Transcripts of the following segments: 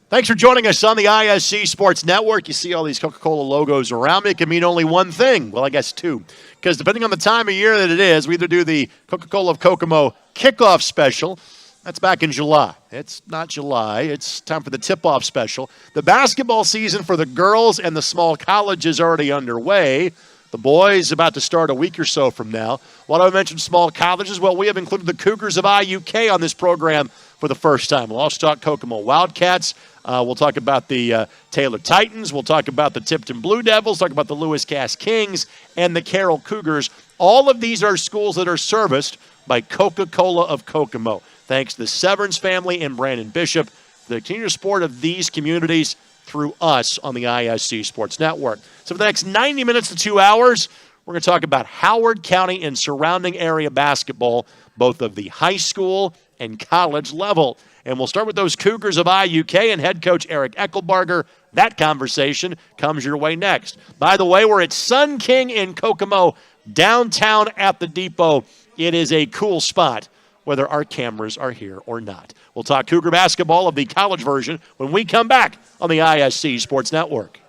Thanks for joining us on the ISC Sports Network. You see all these Coca-Cola logos around me. It can mean only one thing. Well, I guess two. Because depending on the time of year that it is, we either do the Coca-Cola of Kokomo kickoff special. That's back in July. It's not July. It's time for the tip-off special. The basketball season for the girls and the small college is already underway. The boys about to start a week or so from now. Why do I mention small colleges? Well, we have included the Cougars of IUK on this program for the first time. We'll also talk Kokomo Wildcats. We'll talk about the Taylor Titans. We'll talk about the Tipton Blue Devils, talk about the Lewis Cass Kings, and the Carroll Cougars. All of these are schools that are serviced by Coca-Cola of Kokomo. Thanks to the Severance family and Brandon Bishop for the continued support of these communities through us on the ISC Sports Network. So for the next 90 minutes to 2 hours, we're going to talk about Howard County and surrounding area basketball, both of the high school and college level. And we'll start with those Cougars of IUK and head coach Eric Eckelbarger. That conversation comes your way next. By the way, we're at Sun King in Kokomo, downtown at the Depot. It is a cool spot, whether our cameras are here or not. We'll talk Cougar basketball of the college version when we come back on the ISC Sports Network.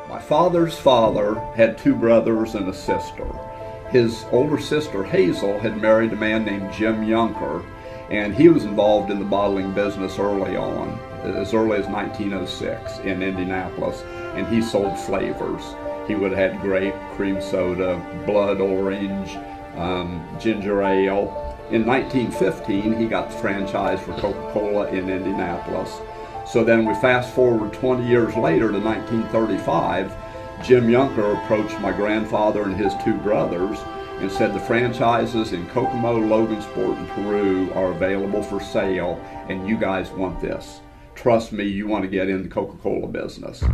My father's father had two brothers and a sister. His older sister, Hazel, had married a man named Jim Yunker, and he was involved in the bottling business early on, as early as 1906 in Indianapolis, and he sold flavors. He would have had grape, cream soda, blood orange, ginger ale. In 1915, he got the franchise for Coca-Cola in Indianapolis. So then we fast forward 20 years later to 1935, Jim Yunker approached my grandfather and his two brothers and said the franchises in Kokomo, Logansport, and Peru are available for sale, and you guys want this. Trust me, you want to get in the Coca-Cola business.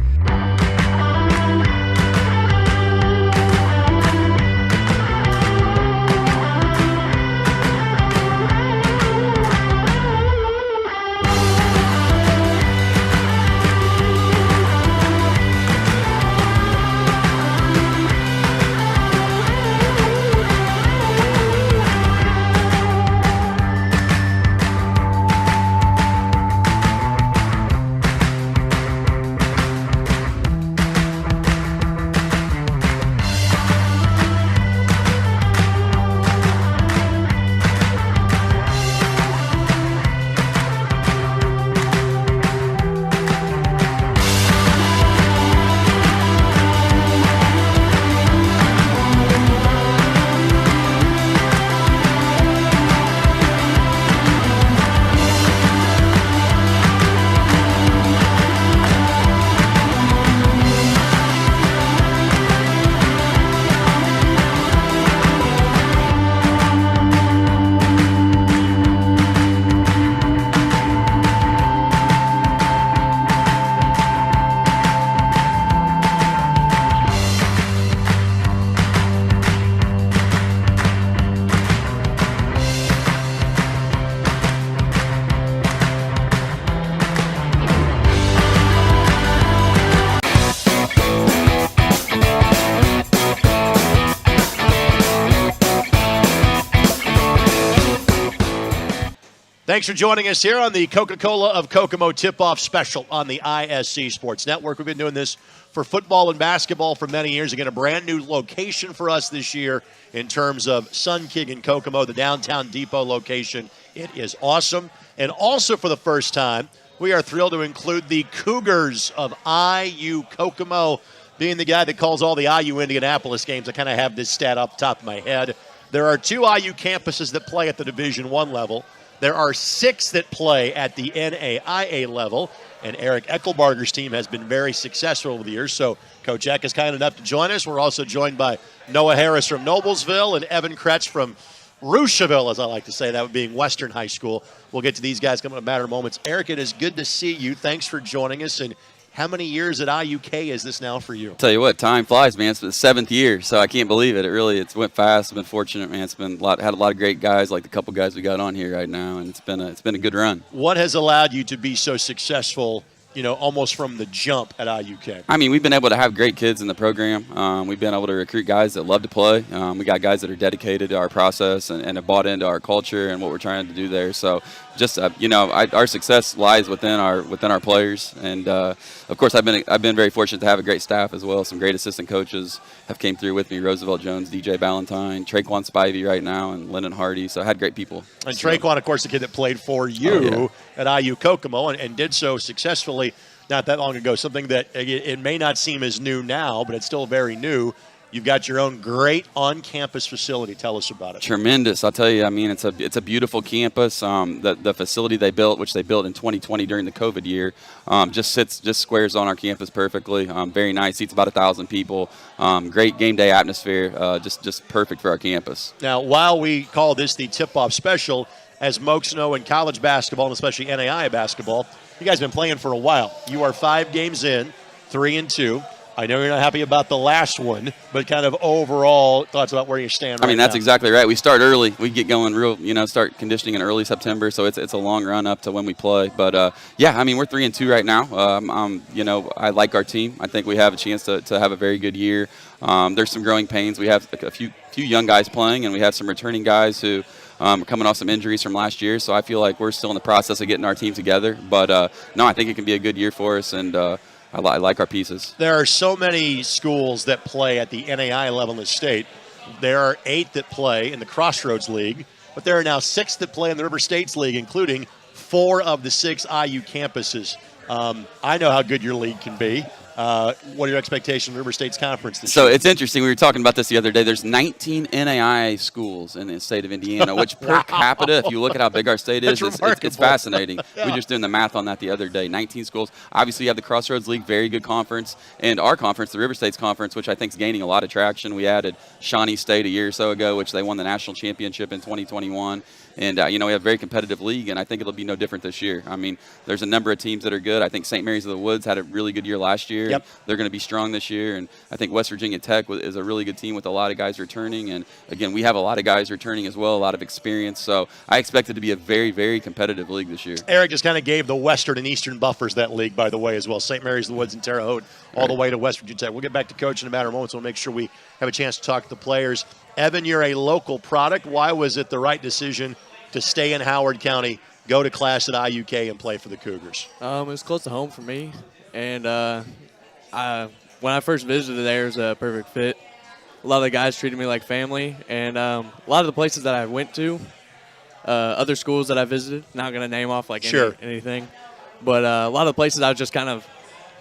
Thanks for joining us here on the Coca-Cola of Kokomo tip-off special on the ISC Sports Network. We've been doing this for football and basketball for many years. Again, a brand new location for us this year in terms of Sun King in Kokomo, the downtown depot location. It is awesome. And also for the first time, we are thrilled to include the Cougars of IU Kokomo. Being the guy that calls all the IU Indianapolis games, I kind of have this stat off the top of my head. There are 2 IU campuses that play at the Division I level. There are 6 that play at the NAIA level, and Eric Eckelbarger's team has been very successful over the years. So Coach Eck is kind enough to join us. We're also joined by Noah Harris from Noblesville and Evan Kretz from Rocheville, as I like to say, that would being Western High School. We'll get to these guys coming in a matter of moments. Eric, it is good to see you. Thanks for joining us. And how many years at IUK is this now for you? I'll tell you what, time flies, man. It's the 7th year, so I can't believe it. It went fast. I've been fortunate, man. It's been had a lot of great guys, like the couple guys we got on here right now, and it's been a good run. What has allowed you to be so successful almost from the jump at IUK? I mean, we've been able to have great kids in the program. We've been able to recruit guys that love to play. We got guys that are dedicated to our process and have bought into our culture and what we're trying to do there. So, just our success lies within our players. And of course, I've been very fortunate to have a great staff as well. Some great assistant coaches have came through with me: Roosevelt Jones, DJ Ballantyne, Traquan Spivey right now, and Lennon Hardy. So I had great people. And Traquan, of course, the kid that played for you at IU Kokomo and did so successfully not that long ago. Something that it may not seem as new now, but it's still very new. You've got your own great on-campus facility. Tell us about it. Tremendous, I'll tell you. I mean, it's a beautiful campus. The facility they built, which they built in 2020 during the COVID year, just squares on our campus perfectly. Very nice. Seats about 1,000 people. Great game day atmosphere. Just perfect for our campus. Now, while we call this the tip-off special, as Mokes know in college basketball and especially NAIA basketball, you guys have been playing for a while. You are 5 games in, 3-2. I know you're not happy about the last one, but kind of overall thoughts about where you stand right now. I mean, that's exactly right. We start early. We get going start conditioning in early September, so it's a long run up to when we play. But, I mean, we're 3-2 right now. I like our team. I think we have a chance to have a very good year. There's some growing pains. We have a few young guys playing, and we have some returning guys who are coming off some injuries from last year. So I feel like we're still in the process of getting our team together. But, no, I think it can be a good year for us, and I like our pieces. There are so many schools that play at the NAI level in the state. There are 8 that play in the Crossroads League, but there are now 6 that play in the River States League, including 4 of the 6 IU campuses. I know how good your league can be. What are your expectations of River State's conference this year? So it's interesting. We were talking about this the other day. There's 19 NAI schools in the state of Indiana, which per capita, if you look at how big our state is, it's fascinating. Yeah. We were just doing the math on that the other day. 19 schools. Obviously, you have the Crossroads League, very good conference, and our conference, the River States Conference, which I think is gaining a lot of traction. We added Shawnee State a year or so ago, which they won the national championship in 2021. And, we have a very competitive league, and I think it'll be no different this year. I mean, there's a number of teams that are good. I think St. Mary's of the Woods had a really good year last year. Yep. They're going to be strong this year. And I think West Virginia Tech is a really good team with a lot of guys returning. And, again, we have a lot of guys returning as well, a lot of experience. So I expect it to be a very, very competitive league this year. Eric just kind of gave the Western and Eastern buffers that league, by the way, as well. St. Mary's of the Woods and Terre Haute all the way to West Virginia Tech. We'll get back to coach in a matter of moments. We'll make sure we have a chance to talk to the players. Evan, you're a local product. Why was it the right decision to stay in Howard County, go to class at IUK, and play for the Cougars? It was close to home for me, and when I first visited there, it was a perfect fit. A lot of the guys treated me like family, and a lot of the places that I went to, other schools that I visited, not going to name off anything, but a lot of the places I was just kind of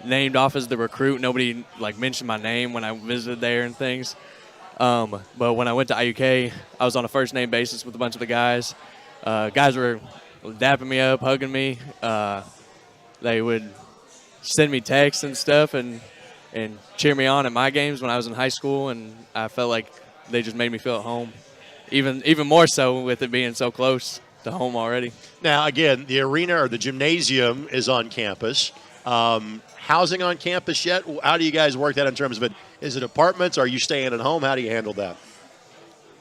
named off as the recruit. Nobody mentioned my name when I visited there and things. But when I went to IUK, I was on a first-name basis with a bunch of the guys. Guys were dapping me up, hugging me. They would send me texts and stuff and cheer me on at my games when I was in high school, and I felt like they just made me feel at home, even more so with it being so close to home already. Now, again, the arena or the gymnasium is on campus. Housing on campus yet? How do you guys work that in terms of it? Is it apartments? Are you staying at home? How do you handle that?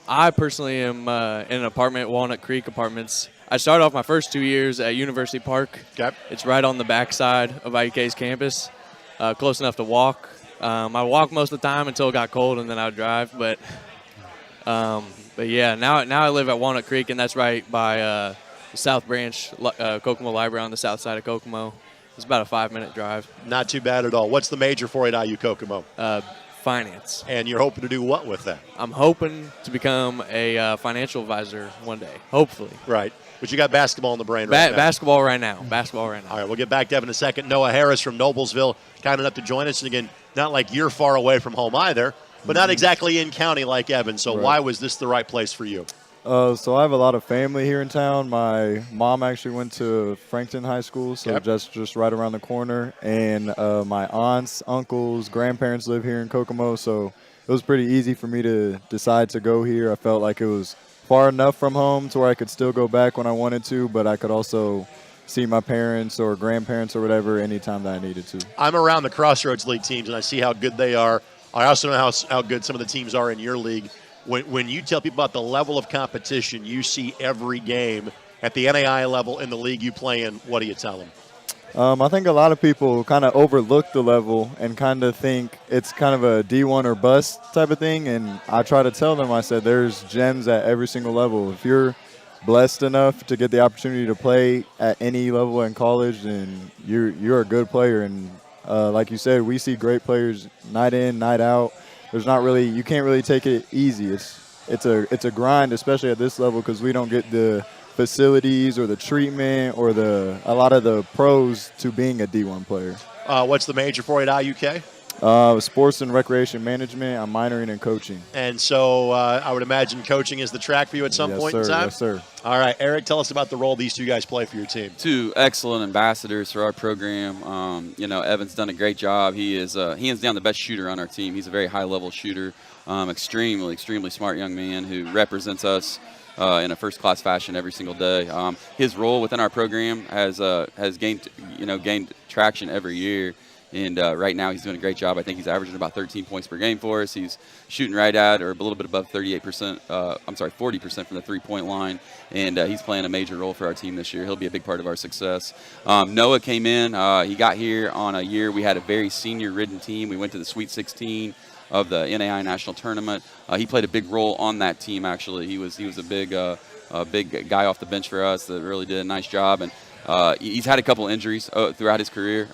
I personally am in an apartment, Walnut Creek Apartments. I started off my first 2 years at University Park. Okay. It's right on the backside of IUK's campus, close enough to walk. I walk most of the time until it got cold, and then I would drive. But yeah, now I live at Walnut Creek, and that's right by the South Branch Kokomo Library on the south side of Kokomo. It's about a 5-minute drive. Not too bad at all. What's the major for you at IU Kokomo? Finance. And you're hoping to do what with that? I'm hoping to become a financial advisor one day, hopefully. Right. But you got basketball in the brain right now. Basketball right now. All right, we'll get back to Evan in a second. Noah Harris from Noblesville, kind enough to join us. And again, not like you're far away from home either, but not exactly in county like Evan. So why was this the right place for you? So I have a lot of family here in town. My mom actually went to Frankton High School, so just right around the corner. And my aunts, uncles, grandparents live here in Kokomo, so it was pretty easy for me to decide to go here. I felt like it was far enough from home to where I could still go back when I wanted to, but I could also see my parents or grandparents or whatever anytime that I needed to. I'm around the Crossroads League teams, and I see how good they are. I also know how good some of the teams are in your league. When you tell people about the level of competition you see every game at the NAI level in the league you play in, what do you tell them? I think a lot of people kind of overlook the level and kind of think it's kind of a D1 or bust type of thing. And I try to tell them, I said, there's gems at every single level. If you're blessed enough to get the opportunity to play at any level in college, then you're a good player. And like you said, we see great players night in, night out. You can't really take it easy. It's a grind, especially at this level, because we don't get the facilities or the treatment or a lot of the pros to being a D1 player. What's the major for you at IUK? Sports and recreation management. I'm minoring in coaching. And so I would imagine coaching is the track for you at some point in time? Yes, sir. All right, Eric, tell us about the role these two guys play for your team. Two excellent ambassadors for our program. Evan's done a great job. He is hands down the best shooter on our team. He's a very high-level shooter, extremely smart young man who represents us in a first-class fashion every single day. His role within our program has gained traction every year. And right now he's doing a great job. I think he's averaging about 13 points per game for us. He's shooting right at or a little bit above 40% from the three-point line. And he's playing a major role for our team this year. He'll be a big part of our success. Noah came in. He got here on a year. We had a very senior-ridden team. We went to the Sweet 16 of the NAI National Tournament. He played a big role on that team, actually. He was a big guy off the bench for us that really did a nice job. And he's had a couple injuries throughout his career,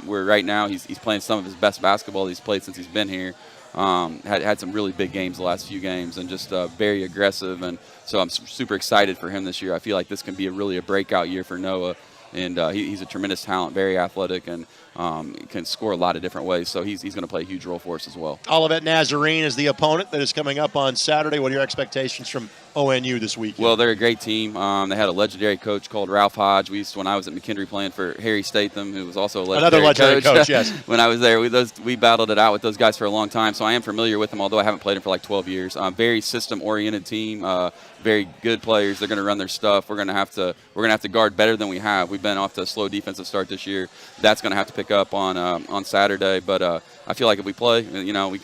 where right now he's playing some of his best basketball he's played since he's been here. Had some really big games the last few games and just very aggressive. And so I'm super excited for him this year. I feel like this can be a breakout year for Noah. And he's a tremendous talent, very athletic, and can score a lot of different ways. So he's going to play a huge role for us as well. Olivet Nazarene is the opponent that is coming up on Saturday. What are your expectations from ONU this weekend? Well, they're a great team. They had a legendary coach called Ralph Hodge. When I was at McKendree playing for Harry Statham, who was also a legendary coach, yes. When I was there, we battled it out with those guys for a long time. So I am familiar with them, although I haven't played them for like 12 years. Very system-oriented team. Very good players. They're going to run their stuff. We're going to have to guard better than we have. We've been off to a slow defensive start this year. That's going to have to pick up on Saturday. But I feel like if we play,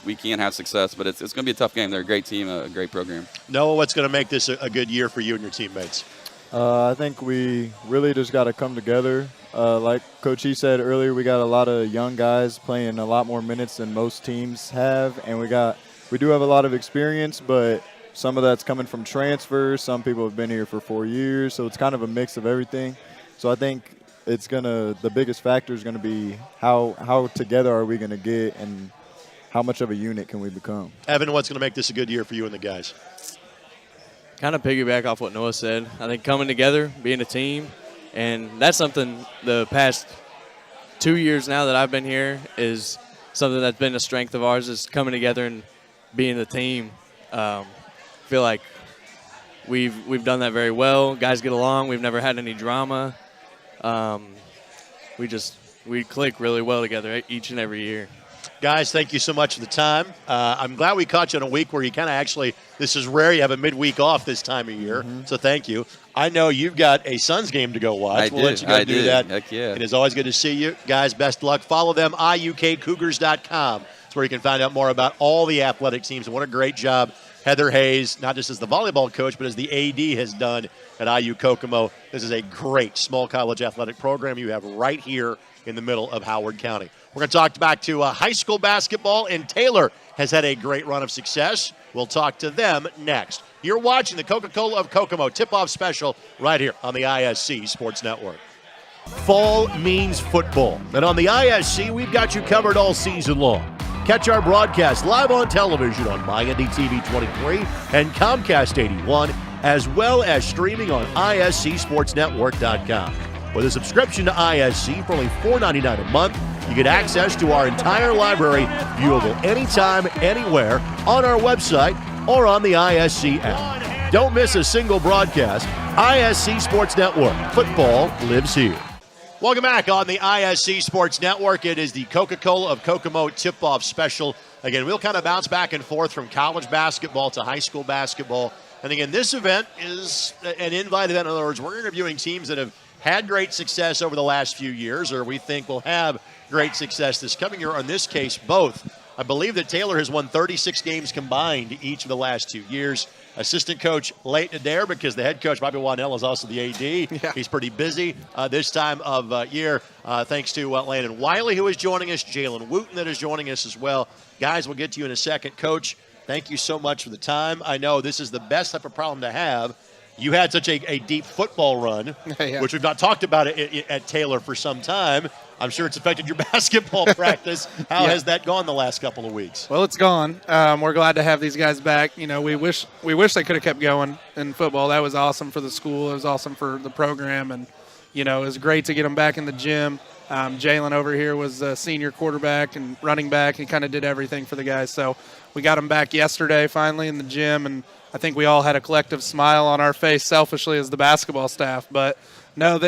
we can have success. But it's going to be a tough game. They're a great team, a great program. Noah, what's going to make this a good year for you and your teammates? I think we really just got to come together. Like Coach E said earlier, we got a lot of young guys playing a lot more minutes than most teams have, and we do have a lot of experience, but some of that's coming from transfers. Some people have been here for 4 years, so it's kind of a mix of everything. So I think the biggest factor is going to be how together are we going to get and how much of a unit can we become. Evan, what's going to make this a good year for you and the guys? Kind of piggyback off what Noah said. I think coming together, being a team, and that's something the past 2 years now that I've been here is something that's been a strength of ours, is coming together and being a team. Feel like we've done that very well. Guys get along. We've never had any drama. We click really well together each and every year. Guys, thank you so much for the time. I'm glad we caught you in a week where you kind of actually, this is rare, you have a midweek off this time of year, so thank you. I know you've got a Suns game to go watch. We'll let you go do that. Heck yeah. It is always good to see you. Guys, best luck. Follow them, iukcougars.com. It's where you can find out more about all the athletic teams. And what a great job Heather Hayes, not just as the volleyball coach, but as the AD has done at IU Kokomo. This is a great small college athletic program you have right here in the middle of Howard County. We're going to talk back to high school basketball, and Taylor has had a great run of success. We'll talk to them next. You're watching the Coca-Cola of Kokomo tip-off special right here on the ISC Sports Network. Fall means football, and on the ISC, we've got you covered all season long. Catch our broadcast live on television on MyNDTV 23 and Comcast 81, as well as streaming on ISCSportsNetwork.com. With a subscription to ISC for only $4.99 a month, you get access to our entire library, viewable anytime, anywhere, on our website or on the ISC app. Don't miss a single broadcast. ISC Sports Network. Football lives here. Welcome back on the ISC Sports Network. It is the Coca-Cola of Kokomo tip-off special. Again, we'll kind of bounce back and forth from college basketball to high school basketball. And again, this event is an invite event. In other words, we're interviewing teams that have had great success over the last few years, or we think will have great success this coming year. In this case, both I believe that Taylor has won 36 games combined each of the last 2 years. Assistant coach Leighton Adair, because the head coach, Bobby Waddell, is also the AD. Yeah. He's pretty busy this time of year, thanks to Landon Wiley, who is joining us, Jalen Wooten that is joining us as well. Guys, we'll get to you in a second. Coach, thank you so much for the time. I know this is the best type of problem to have. You had such a deep football run, Yeah. which we've not talked about at Taylor for some time. I'm sure it's affected your basketball practice. How has that gone the last couple of weeks? Well, it's gone. We're glad to have these guys back. You know, we wish they could have kept going in football. That was awesome for the school. It was awesome for the program, and you know, it was great to get them back in the gym. Jalen over here was a senior quarterback and running back. He kind of did everything for the guys. So we got them back yesterday finally in the gym, and I think we all had a collective smile on our face selfishly as the basketball staff. But no,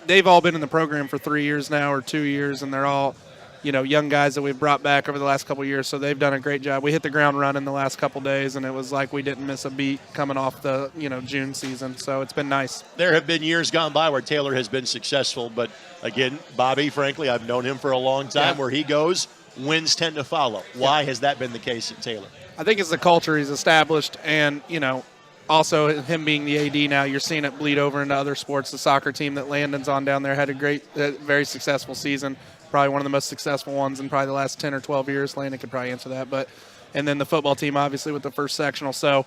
they've all been in the program for 3 years now or 2 years, and they're all, you know, young guys that we've brought back over the last couple of years. So they've done a great job. We hit the ground running the last couple of days, and it was like we didn't miss a beat coming off the, you know, June season. So it's been nice. There have been years gone by where Taylor has been successful, but again, Bobby, frankly, I've known him for a long time. Yeah. Where he goes, wins tend to follow. Why has that been the case at Taylor? I think it's the culture he's established, and, you know, also him being the AD now, you're seeing it bleed over into other sports. The soccer team that Landon's on down there had a very successful season, probably one of the most successful ones in probably the last 10 or 12 years. Landon could probably answer that. And then the football team, obviously, with the first sectional. So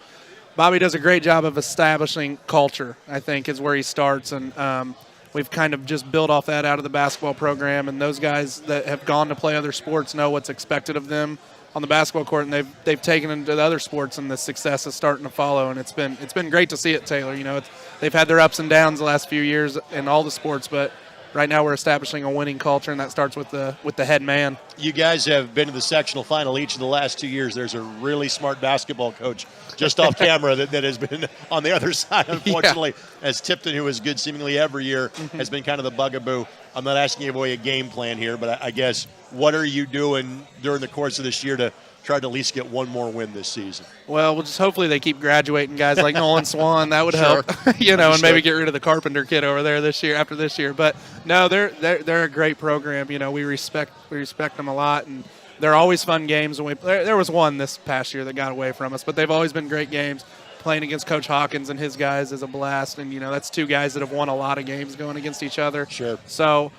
Bobby does a great job of establishing culture, I think, is where he starts. And we've kind of just built off that out of the basketball program. And those guys that have gone to play other sports know what's expected of them on the basketball court, and they've taken it to the other sports, and the success is starting to follow. And it's been great to see it, Taylor. You know, they've had their ups and downs the last few years in all the sports, but right now we're establishing a winning culture, and that starts with the head man. You guys have been to the sectional final each of the last 2 years. There's a really smart basketball coach just off camera that has been on the other side, unfortunately, as Tipton, who is good seemingly every year, has been kind of the bugaboo. I'm not asking you a game plan here, but I guess what are you doing during the course of this year to try to at least get one more win this season? Well, we'll just hopefully they keep graduating guys like Nolan Swan. That would help, you know, and maybe get rid of the Carpenter kid over there after this year. But no, they're a great program. You know, we respect them a lot, and they're always fun games. And there was one this past year that got away from us, but they've always been great games. Playing against Coach Hawkins and his guys is a blast, and you know that's two guys that have won a lot of games going against each other. Sure. So,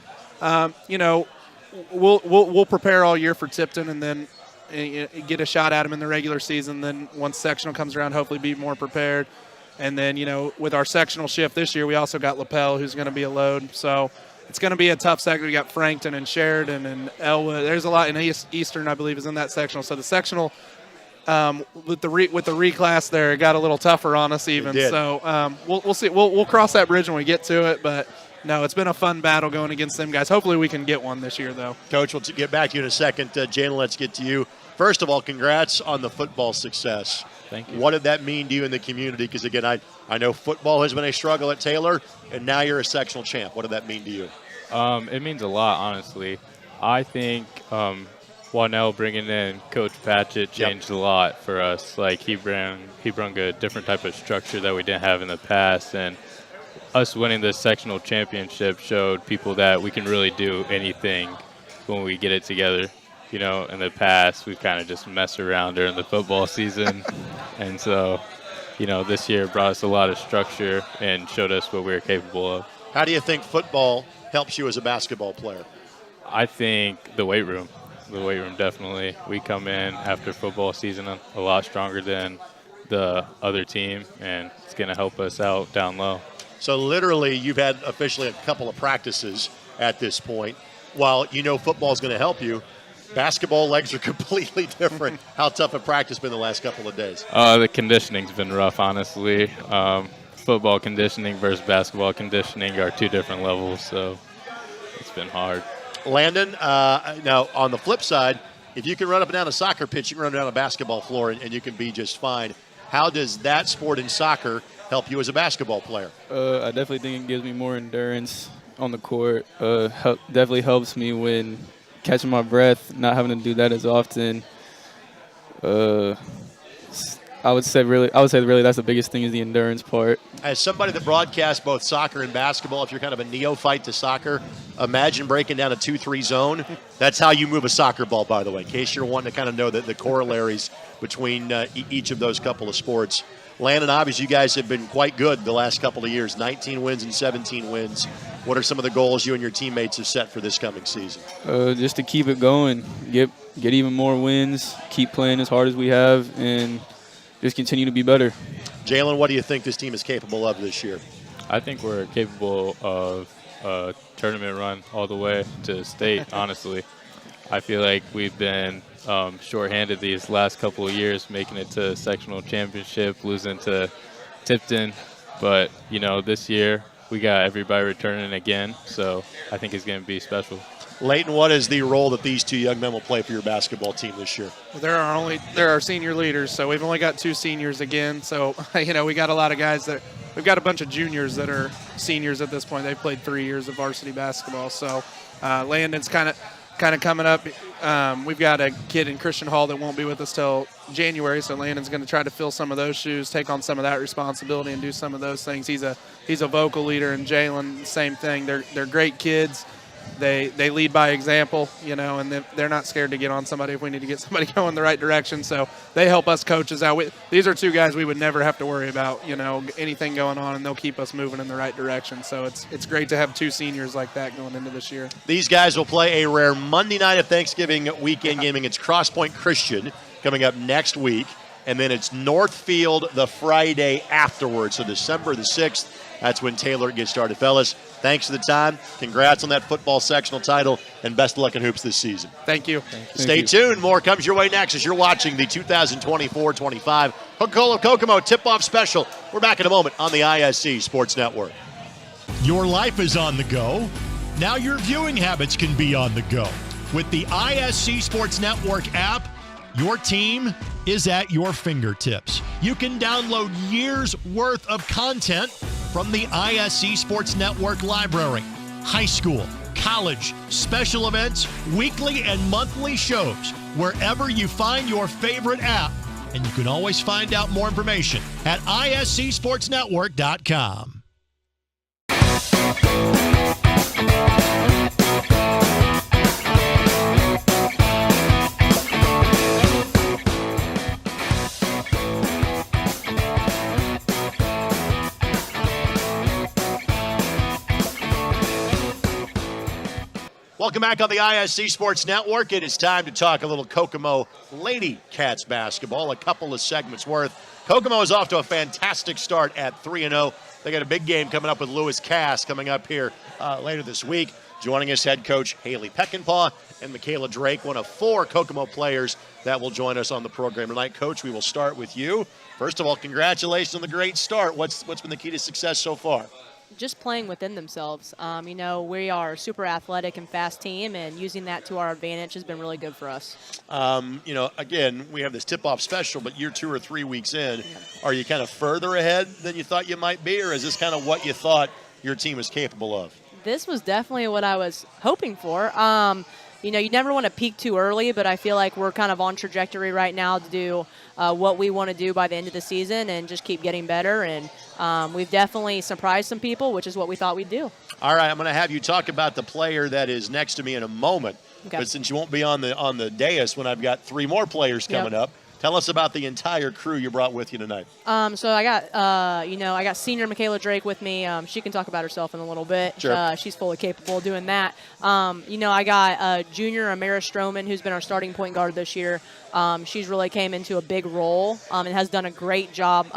you know, we'll prepare all year for Tipton, and then get a shot at him in the regular season. Then once sectional comes around, hopefully be more prepared. And then, you know, with our sectional shift this year, we also got Lapel, who's going to be a load. So it's going to be a tough sectional. We got Frankton and Sheridan and Elwood. There's a lot, and Eastern, I believe, is in that sectional. So the sectional with the reclass there, it got a little tougher on us even. So we'll see. We'll cross that bridge when we get to it, but. No, it's been a fun battle going against them guys. Hopefully we can get one this year, though. Coach, we'll get back to you in a second. Jalen, let's get to you. First of all, congrats on the football success. Thank you. What did that mean to you in the community? Because, again, I know football has been a struggle at Taylor, and now you're a sectional champ. What did that mean to you? It means a lot, honestly. I think Wanell bringing in Coach Patchett changed a lot for us. Like, he brought a different type of structure that we didn't have in the past, and us winning the sectional championship showed people that we can really do anything when we get it together. You know, in the past, we've kind of just messed around during the football season. And so, you know, this year brought us a lot of structure and showed us what we were capable of. How do you think football helps you as a basketball player? I think the weight room. The weight room, definitely. We come in after football season a lot stronger than the other team, and it's going to help us out down low. So literally you've had officially a couple of practices at this point. While you know football is going to help you, basketball legs are completely different. How tough have practice been the last couple of days? The conditioning's been rough, honestly. Football conditioning versus basketball conditioning are two different levels, so it's been hard. Landon, now on the flip side, if you can run up and down a soccer pitch, you can run down a basketball floor and you can be just fine. How does that sport in soccer help you as a basketball player? I definitely think it gives me more endurance on the court. Definitely helps me when catching my breath, not having to do that as often. I I would say really that's the biggest thing is the endurance part. As somebody that broadcasts both soccer and basketball, if you're kind of a neophyte to soccer, imagine breaking down a 2-3 zone. That's how you move a soccer ball, by the way, in case you're wanting to kind of know the corollaries between each of those couple of sports. Landon, obviously, you guys have been quite good the last couple of years, 19 wins and 17 wins. What are some of the goals you and your teammates have set for this coming season? Just to keep it going, get even more wins, keep playing as hard as we have, and just continue to be better. Jalen, what do you think this team is capable of this year? I think we're capable of a tournament run all the way to state, honestly. I feel like we've been shorthanded these last couple of years, making it to sectional championship, losing to Tipton. But, this year we got everybody returning again, so I think it's going to be special. Leighton, what is the role that these two young men will play for your basketball team this year? Well, there are senior leaders, so we've only got 2 seniors again. So, we got a lot of guys we've got a bunch of juniors that are seniors at this point. They've played 3 years of varsity basketball. So, Landon's kind of coming up. We've got a kid in Christian Hall that won't be with us till January, so Landon's going to try to fill some of those shoes, take on some of that responsibility, and do some of those things. He's a vocal leader, and Jalen, same thing. They're great kids. They lead by example, and they're not scared to get on somebody if we need to get somebody going the right direction. So they help us coaches out. These are 2 guys we would never have to worry about, anything going on, and they'll keep us moving in the right direction. So it's great to have 2 seniors like that going into this year. These guys will play a rare Monday night of Thanksgiving weekend game against Cross Point Christian coming up next week. And then it's Northfield the Friday afterwards. So December the 6th, that's when Taylor gets started. Fellas, thanks for the time. Congrats on that football sectional title, and best of luck in hoops this season. Thank you. Stay tuned. More comes your way next as you're watching the 2024-25 Coca-Cola Kokomo Tip-Off Special. We're back in a moment on the ISC Sports Network. Your life is on the go. Now your viewing habits can be on the go. With the ISC Sports Network app, your team is at your fingertips. You can download years' worth of content from the ISC Sports Network library. High school, college, special events, weekly and monthly shows, wherever you find your favorite app. And you can always find out more information at iscsportsnetwork.com. Welcome back on the ISC Sports Network. It is time to talk a little Kokomo Lady Cats basketball, a couple of segments worth. Kokomo is off to a fantastic start at 3-0. They got a big game coming up with Lewis Cass coming up here later this week. Joining us, head coach Haley Peckinpah and Michaela Drake, one of 4 Kokomo players that will join us on the program tonight. Coach, we will start with you. First of all, congratulations on the great start. What's been the key to success so far? Just playing within themselves. We are a super athletic and fast team, and using that to our advantage has been really good for us. Again, we have this tip-off special, but you're 2 or 3 weeks in. Are you kind of further ahead than you thought you might be, or is this kind of what you thought your team was capable of? This was definitely what I was hoping for. You never want to peak too early, but I feel like we're kind of on trajectory right now to do what we want to do by the end of the season and just keep getting better. And we've definitely surprised some people, which is what we thought we'd do. All right, I'm going to have you talk about the player that is next to me in a moment. Okay. But since you won't be on the dais when I've got 3 more players coming up, tell us about the entire crew you brought with you tonight. So I got senior Michaela Drake with me. She can talk about herself in a little bit. Sure. She's fully capable of doing that. I got junior Amara Stroman, who's been our starting point guard this year. She's really came into a big role and has done a great job,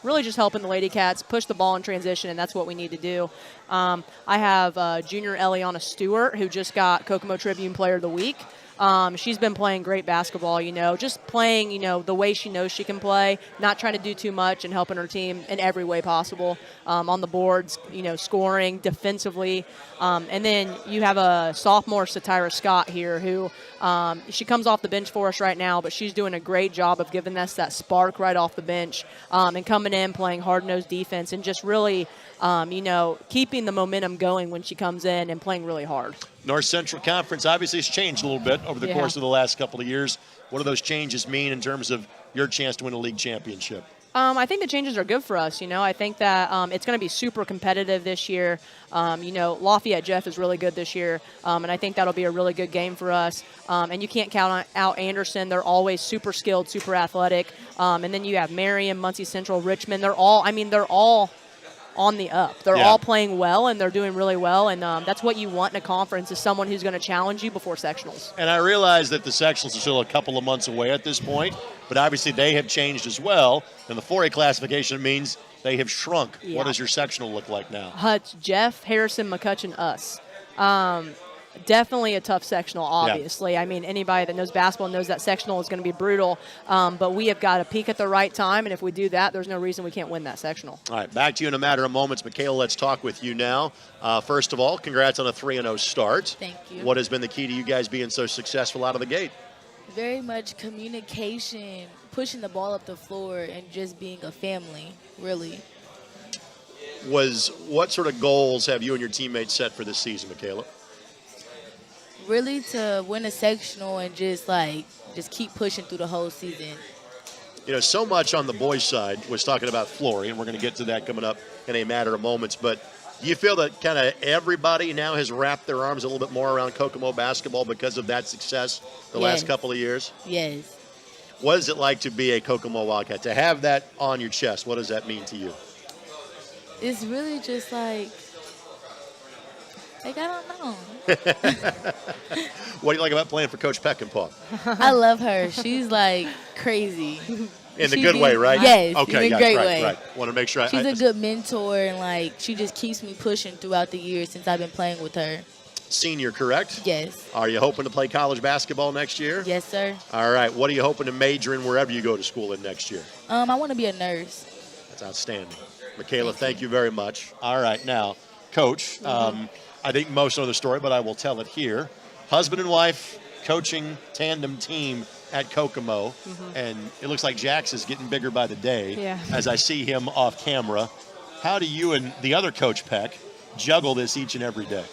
really just helping the Lady Cats push the ball in transition, and that's what we need to do. I have junior Eliana Stewart, who just got Kokomo Tribune Player of the Week. She's been playing great basketball, just playing, the way she knows she can play, not trying to do too much and helping her team in every way possible on the boards, scoring, defensively. And then you have a sophomore, Satira Scott here, who she comes off the bench for us right now, but she's doing a great job of giving us that spark right off the bench and coming in, playing hard-nosed defense and just really, keeping the momentum going when she comes in and playing really hard. North Central Conference obviously has changed a little bit over the course of the last couple of years. What do those changes mean in terms of your chance to win a league championship? I think the changes are good for us. I think that it's going to be super competitive this year. Lafayette Jeff is really good this year, and I think that'll be a really good game for us. And you can't count out Anderson. They're always super skilled, super athletic. And then you have Marion, Muncie Central, Richmond. They're all on the up. They're all playing well, and they're doing really well, and that's what you want in a conference is someone who's going to challenge you before sectionals. And I realize that the sectionals are still a couple of months away at this point, but obviously they have changed as well, and the 4A classification means they have shrunk. Yeah. What does your sectional look like now? Hutch, Jeff, Harrison, McCutcheon, us. Definitely a tough sectional, obviously. Yeah. I mean, anybody that knows basketball knows that sectional is going to be brutal, but we have got to peak at the right time, and if we do that, there's no reason we can't win that sectional. All right, back to you in a matter of moments. Michaela, let's talk with you now. First of all, congrats on a 3-0 start. Thank you. What has been the key to you guys being so successful out of the gate? Very much communication, pushing the ball up the floor, and just being a family, really. What sort of goals have you and your teammates set for this season, Michaela? Really to win a sectional and just keep pushing through the whole season. So much on the boys' side was talking about Flory, and we're going to get to that coming up in a matter of moments. But do you feel that kind of everybody now has wrapped their arms a little bit more around Kokomo basketball because of that success the last couple of years? Yes. What is it like to be a Kokomo Wildcat? To have that on your chest, what does that mean to you? It's really just I don't know. What do you like about playing for Coach Peckinpah? I love her. She's crazy. In the good way, right? Yes, okay, in a great right, way. Right. Want to make sure She's a good mentor, and she just keeps me pushing throughout the years since I've been playing with her. Senior, correct? Yes. Are you hoping to play college basketball next year? Yes, sir. All right. What are you hoping to major in wherever you go to school in next year? I want to be a nurse. That's outstanding. Michaela, thank you very much. All right. Now, Coach, I think most know the story, but I will tell it here. Husband and wife coaching tandem team at Kokomo, and it looks like Jax is getting bigger by the day as I see him off camera. How do you and the other Coach Peck juggle this each and every day?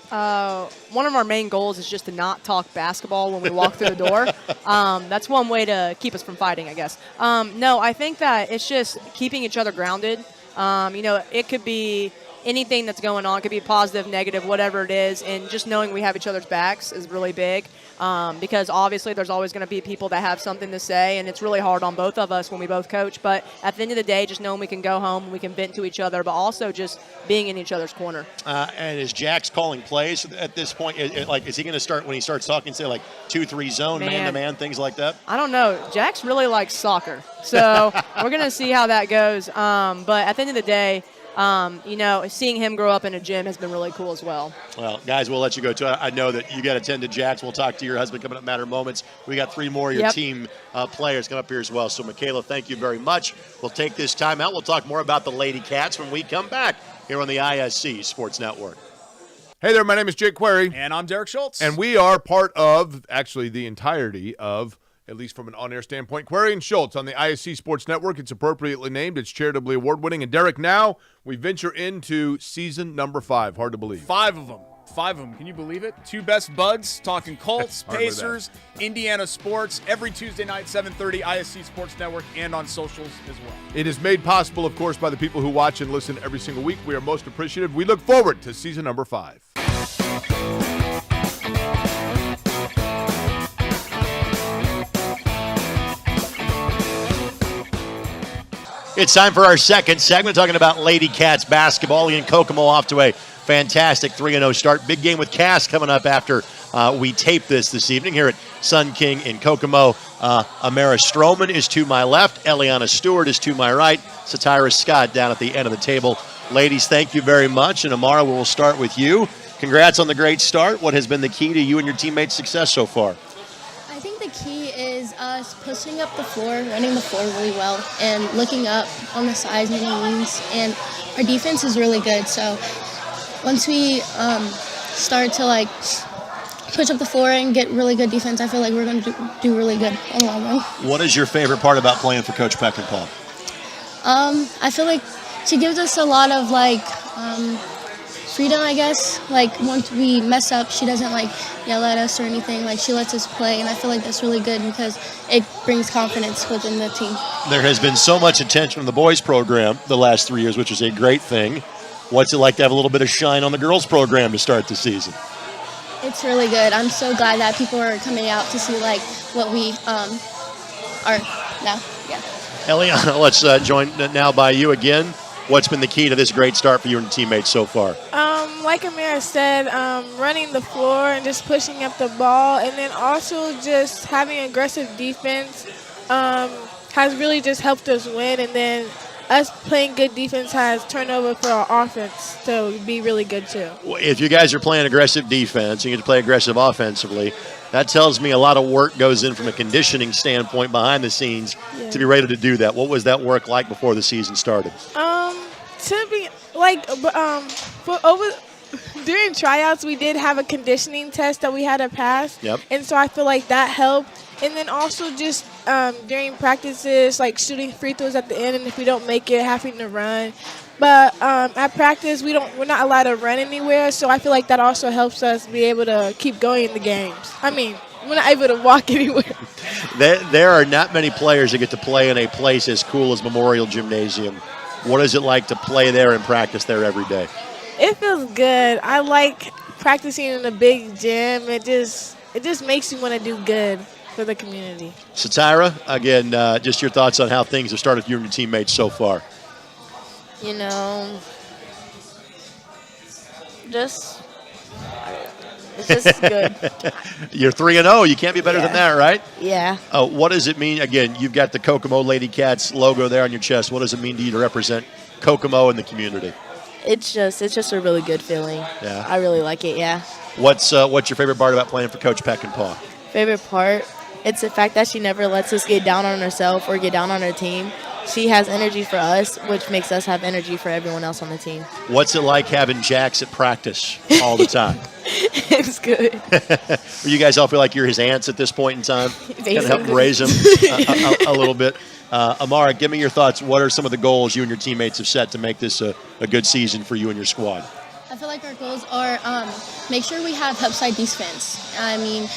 One of our main goals is just to not talk basketball when we walk through the door. That's one way to keep us from fighting, I guess. No, I think that it's just keeping each other grounded. It could be anything that's going on. It could be positive, negative, whatever it is, and just knowing we have each other's backs is really big because obviously there's always going to be people that have something to say, and it's really hard on both of us when we both coach. But at the end of the day, just knowing we can go home and we can vent to each other, but also just being in each other's corner. And is Jax calling plays at this point? Is he going to start when he starts talking, say 2-3 zone, man-to-man, things like that? I don't know. Jax really likes soccer, so we're going to see how that goes. But at the end of the day, seeing him grow up in a gym has been really cool as well. Well, guys, we'll let you go, too. I know that you got to tend to Jax. We'll talk to your husband coming up in a matter of moments. We got 3 more of your team players come up here as well. So, Michaela, thank you very much. We'll take this time out. We'll talk more about the Lady Cats when we come back here on the ISC Sports Network. Hey there, my name is Jake Query. And I'm Derek Schultz. And we are part of, actually, the entirety of, at least from an on-air standpoint, Query and Schultz on the ISC Sports Network. It's appropriately named. It's charitably award-winning. And, Derek, now we venture into season number 5. Hard to believe. 5 of them. 5 of them. Can you believe it? 2 best buds talking Colts, Pacers, Indiana sports, every Tuesday night, 7:30, ISC Sports Network, and on socials as well. It is made possible, of course, by the people who watch and listen every single week. We are most appreciative. We look forward to season number 5. It's time for our second segment, talking about Lady Cats basketball. Again, Kokomo off to a fantastic 3-0 start. Big game with Cass coming up after we tape this evening here at Sun King in Kokomo. Amara Stroman is to my left. Eliana Stewart is to my right. Satira Scott down at the end of the table. Ladies, thank you very much. And Amara, we'll start with you. Congrats on the great start. What has been the key to you and your teammates' success so far? I think the key is us pushing up the floor, running the floor really well, and looking up on the sides and wings. And our defense is really good. So once we start to push up the floor and get really good defense, I feel like we're going to do really good on the long run. What is your favorite part about playing for Coach Peckinpah? I feel like she gives us a lot of freedom, I guess. Like, once we mess up, she doesn't, like, yell at us or anything. Like, she lets us play, and I feel like that's really good because it brings confidence within the team. There has been so much attention on the boys program the last 3 years, which is a great thing. What's it like to have a little bit of shine on the girls program to start the season? It's really good. I'm so glad that people are coming out to see, like, what we are now. Yeah. Eliana, let's join now by you again. What's been the key to this great start for you and your teammates so far? Like Amira said, running the floor and just pushing up the ball, and then also just having aggressive defense has really just helped us win. And then us playing good defense has turned over for our offense to be really good too. If you guys are playing aggressive defense and you get to play aggressive offensively, that tells me a lot of work goes in from a conditioning standpoint behind the scenes to be ready to do that. What was that work like before the season started? To be like during tryouts, we did have a conditioning test that we had to pass. Yep. And so I feel like that helped. And then also just during practices, like shooting free throws at the end, and if we don't make it, having to run. But at practice, we're not allowed to run anywhere, so I feel like that also helps us be able to keep going in the games. I mean, we're not able to walk anywhere. There are not many players that get to play in a place as cool as Memorial Gymnasium. What is it like to play there and practice there every day? It feels good. I like practicing in a big gym. It just makes you want to do good for the community. Satira, again, just your thoughts on how things have started for you and your teammates so far. You know, it's just good. You're 3-0. You can't be better than that, right? Yeah. What does it mean? Again, you've got the Kokomo Lady Cats logo there on your chest. What does it mean to you to represent Kokomo in the community? It's just a really good feeling. Yeah. I really like it, yeah. What's your favorite part about playing for Coach Peckinpah? Favorite part? It's the fact that she never lets us get down on herself or get down on her team. She has energy for us, which makes us have energy for everyone else on the team. What's it like having Jax at practice all the time? It's good. You guys all feel like you're his aunts at this point in time? Kind of help raise him a little bit. Amara, give me your thoughts. What are some of the goals you and your teammates have set to make this a good season for you and your squad? I feel like our goals are make sure we have help side defense. I mean,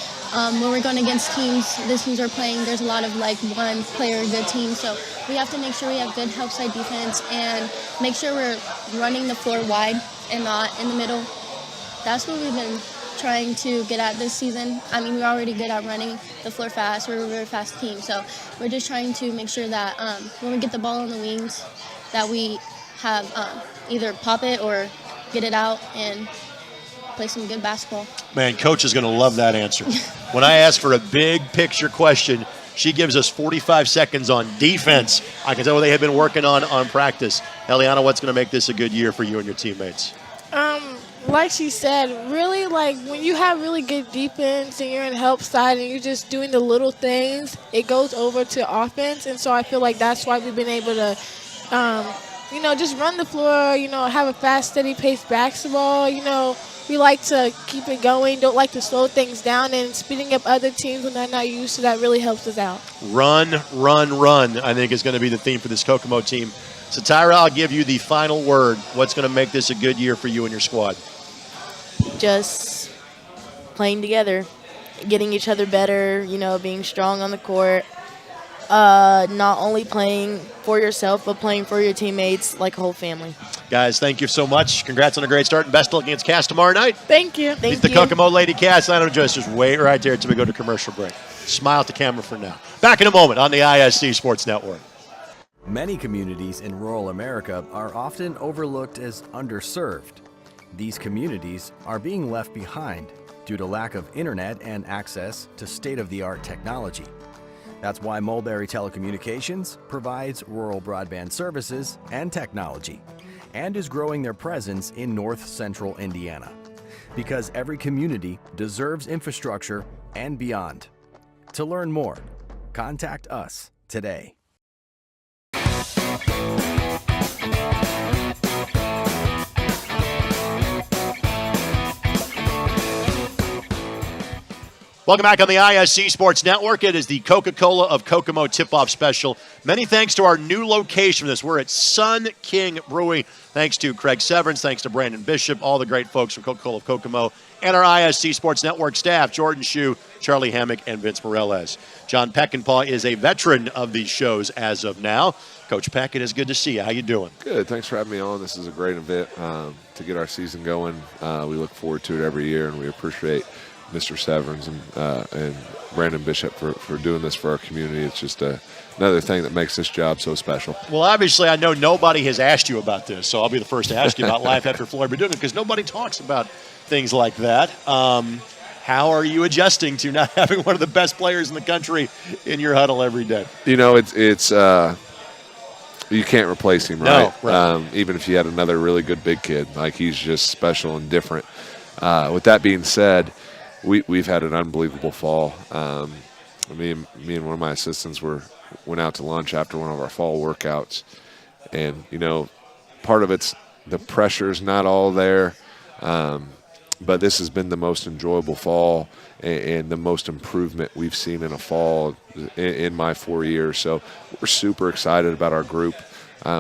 when we're going against teams, the teams are playing, there's a lot of like one player good team. So we have to make sure we have good help side defense and make sure we're running the floor wide and not in the middle. That's what we've been trying to get at this season. I mean, we're already good at running the floor fast. We're a very fast team. So we're just trying to make sure that when we get the ball on the wings, that we have either pop it or get it out and play some good basketball. Man, Coach is going to love that answer. When I ask for a big picture question, she gives us 45 seconds on defense. I can tell what they have been working on practice. Eliana, what's going to make this a good year for you and your teammates? Like she said, really, like when you have really good defense and you're in help side and you're just doing the little things, it goes over to offense. And so I feel like that's why we've been able to, just run the floor, have a fast, steady pace basketball. We like to keep it going, don't like to slow things down, and speeding up other teams when they're not used to that really helps us out. Run, I think is going to be the theme for this Kokomo team. Satira, I'll give you the final word. What's going to make this a good year for you and your squad? Just playing together, getting each other better, being strong on the court. Not only playing for yourself, but playing for your teammates like a whole family. Guys, thank you so much. Congrats on a great start, and best of luck against Cass tomorrow night. Thank you. It's the Kokomo Lady Cass. I don't just wait right there until we go to commercial break. Smile at the camera for now. Back in a moment on the ISC Sports Network. Many communities in rural America are often overlooked as underserved. These communities are being left behind due to lack of internet and access to state-of-the-art technology. That's why Mulberry Telecommunications provides rural broadband services and technology and is growing their presence in north central Indiana. Because every community deserves infrastructure and beyond. To learn more, contact us today. Welcome back on the ISC Sports Network. It is the Coca-Cola of Kokomo Tip-Off Special. Many thanks to our new location for this. We're at Sun King Brewing. Thanks to Craig Severance. Thanks to Brandon Bishop, all the great folks from Coca-Cola of Kokomo, and our ISC Sports Network staff, Jordan Shue, Charlie Hammock, and Vince Morales. John Peckinpah is a veteran of these shows as of now. Coach Peck, it is good to see you. How you doing? Good. Thanks for having me on. This is a great event to get our season going. We look forward to it every year, and we appreciate Mr. Severance and Brandon Bishop for doing this for our community. It's just another thing that makes this job so special. Well, obviously, I know nobody has asked you about this, so I'll be the first to ask you about life after Florida doing it, because nobody talks about things like that. How are you adjusting to not having one of the best players in the country in your huddle every day? You know, it's you can't replace him, right? No, right. Even if you had another really good big kid, like he's just special and different. With that being said, we've had an unbelievable fall. Me and one of my assistants went out to lunch after one of our fall workouts, and you know, part of it's the pressure's not all there, but this has been the most enjoyable fall and the most improvement we've seen in a fall in my 4 years. So we're super excited about our group.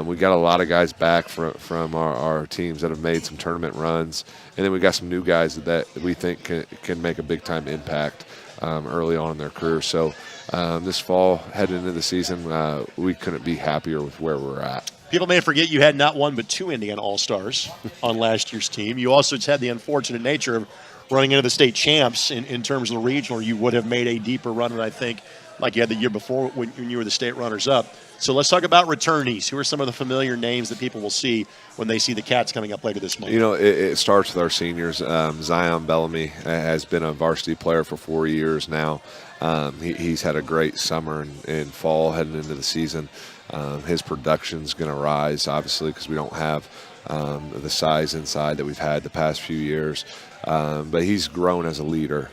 We got a lot of guys back from our teams that have made some tournament runs, and then we got some new guys that we think can make a big-time impact early on in their career. So this fall, heading into the season, we couldn't be happier with where we're at. People may forget you had not one but two Indiana All-Stars on last year's team. You also had the unfortunate nature of running into the state champs in terms of the regional. You would have made a deeper run than I think like you had the year before when you were the state runners-up. So let's talk about returnees. Who are some of the familiar names that people will see when they see the Cats coming up later this month? You know, it starts with our seniors. Zion Bellamy has been a varsity player for 4 years now. He's had a great summer and fall heading into the season. His production's going to rise, obviously, because we don't have the size inside that we've had the past few years. But he's grown as a leader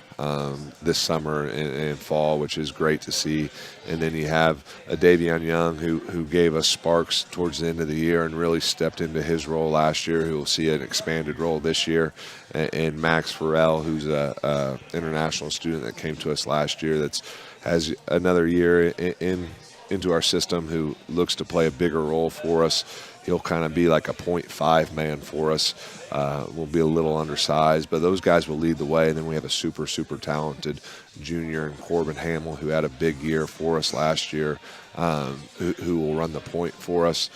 this summer and fall, which is great to see. And then you have a Davion Young who gave us sparks towards the end of the year and really stepped into his role last year, who will see an expanded role this year. And Max Farrell, who's a international student that came to us last year, has another year into our system, who looks to play a bigger role for us. He'll kind of be like a 0.5 man for us. We'll be a little undersized, but those guys will lead the way. And then we have a super, super talented junior in Corbin Hamill, who had a big year for us last year, who will run the point for us.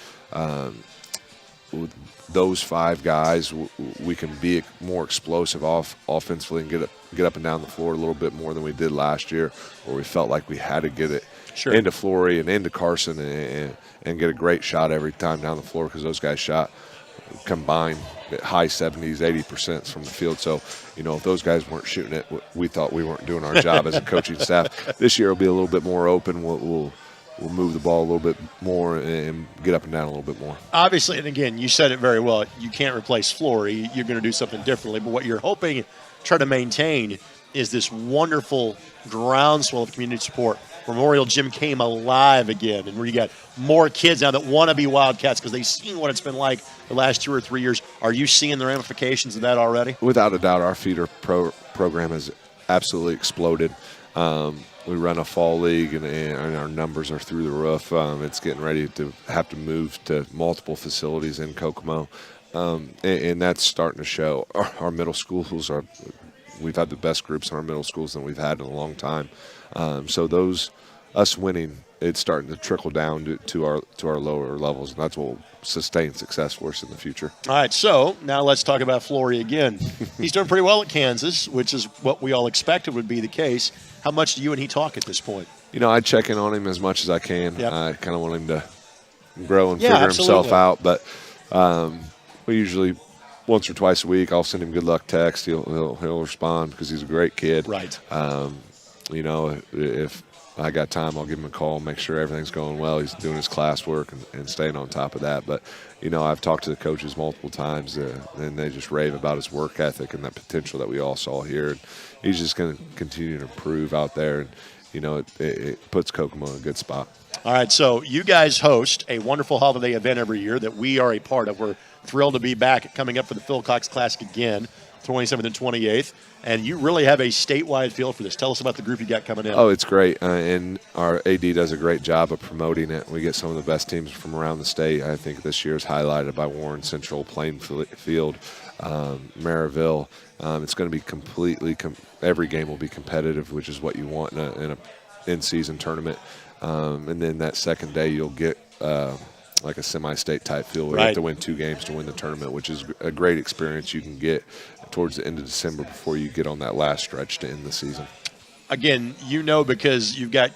With those five guys, we can be more explosive offensively and get up and down the floor a little bit more than we did last year, where we felt like we had to get it into Flory and into Carson and get a great shot every time down the floor, because those guys shot combined at high 70s, 80% from the field. So, you know, if those guys weren't shooting it, we thought we weren't doing our job as a coaching staff. This year will be a little bit more open. We'll move the ball a little bit more and get up and down a little bit more. Obviously, and again, you said it very well, you can't replace Flory. You're going to do something differently. But what you're hoping to try to maintain is this wonderful groundswell of community support. Memorial Gym came alive again, and where you got more kids now that want to be Wildcats because they've seen what it's been like the last 2 or 3 years. Are you seeing the ramifications of that already? Without a doubt, our feeder program has absolutely exploded. We run a fall league, and our numbers are through the roof. It's getting ready to have to move to multiple facilities in Kokomo, and that's starting to show. Our middle schools we've had the best groups in our middle schools than we've had in a long time. So us winning, it's starting to trickle down to our lower levels, and that's what will sustain success for us in the future. All right, so now let's talk about Flory again. He's doing pretty well at Kansas, which is what we all expected would be the case. How much do you and he talk at this point? You know, I check in on him as much as I can. Yep. I kind of want him to grow and figure himself out, but we usually once or twice a week I'll send him good luck text. He'll respond because he's a great kid. Right. You know, if I got time, I'll give him a call, make sure everything's going well. He's doing his classwork and staying on top of that. But, you know, I've talked to the coaches multiple times, and they just rave about his work ethic and that potential that we all saw here. And he's just going to continue to improve out there. it puts Kokomo in a good spot. All right, so you guys host a wonderful holiday event every year that we are a part of. We're thrilled to be back coming up for the Phil Cox Classic again, 27th and 28th. And you really have a statewide feel for this. Tell us about the group you got coming in. Oh, it's great. And our AD does a great job of promoting it. We get some of the best teams from around the state. I think this year is highlighted by Warren Central, Plainfield, Maryville. It's going to be completely every game will be competitive, which is what you want in a in-season tournament. And then that second day you'll get like a semi-state type feel where you have to win 2 games to win the tournament, which is a great experience you can get towards the end of December before you get on that last stretch to end the season. Again, because you've got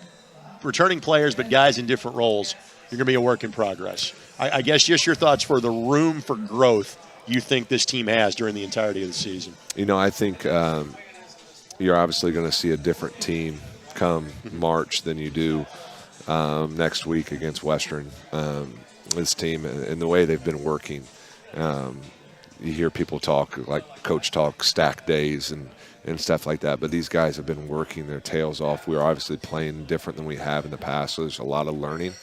returning players but guys in different roles, you're going to be a work in progress. I guess just your thoughts for the room for growth you think this team has during the entirety of the season. I think you're obviously going to see a different team come March than you do next week against Western. This team and the way they've been working, you hear people talk, like coach talk, stack days and stuff like that, but these guys have been working their tails off. We're obviously playing different than we have in the past, so there's a lot of learning.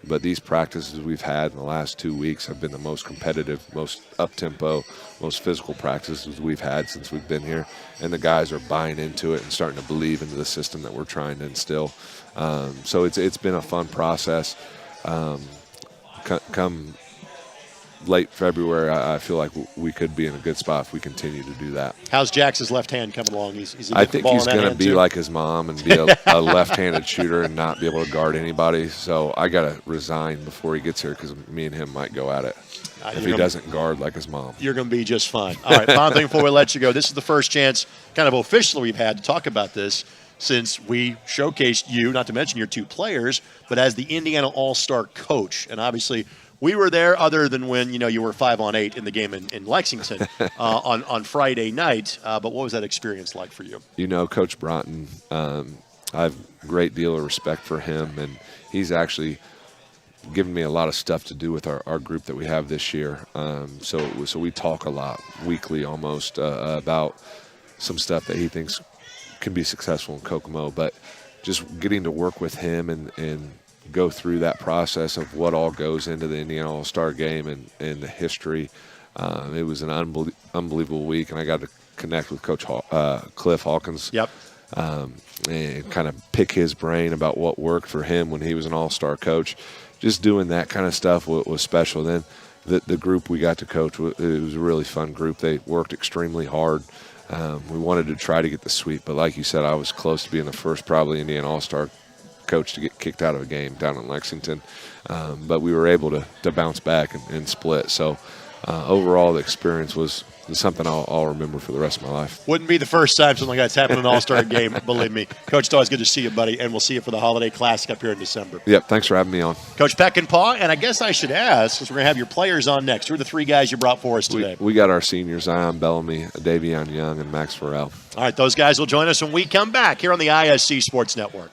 But these practices we've had in the last 2 weeks have been the most competitive, most up-tempo, most physical practices we've had since we've been here. And the guys are buying into it and starting to believe into the system that we're trying to instill. So it's been a fun process. Come late February, I feel like we could be in a good spot if we continue to do that. How's Jax's left hand coming along? I think he's going to be like his mom and be a left-handed shooter and not be able to guard anybody. So I got to resign before he gets here because me and him might go at it if he doesn't guard like his mom. You're going to be just fine. All right, final thing before we let you go. This is the first chance kind of officially we've had to talk about this since we showcased you, not to mention your 2 players, but as the Indiana All-Star coach. And obviously we were there other than when, you were 5-on-8 in the game in Lexington on Friday night. But what was that experience like for you? Coach Broughton, I have a great deal of respect for him, and he's actually given me a lot of stuff to do with our group that we have this year. So we talk a lot, weekly almost, about some stuff that he thinks can be successful in Kokomo. But just getting to work with him and go through that process of what all goes into the Indiana All-Star game and the history. It was an unbelievable week, and I got to connect with Coach Cliff Hawkins. Yep. And kind of pick his brain about what worked for him when he was an All-Star coach. Just doing that kind of stuff was special. Then the group we got to coach, it was a really fun group. They worked extremely hard. We wanted to try to get the sweep, but like you said, I was close to being the first probably Indiana All-Star coach to get kicked out of a game down in Lexington. But we were able to bounce back and split. So overall, the experience was something I'll remember for the rest of my life. Wouldn't be the first time something like that's happened in an All-Star game, believe me. Coach, it's always good to see you, buddy, and we'll see you for the Holiday Classic up here in December. Yep, thanks for having me on. Coach Peckinpah, and I guess I should ask, since we're going to have your players on next, who are the 3 guys you brought for us today? We got our seniors, Zion Bellamy, Davion Young, and Max Farrell. All right, those guys will join us when we come back here on the ISC Sports Network.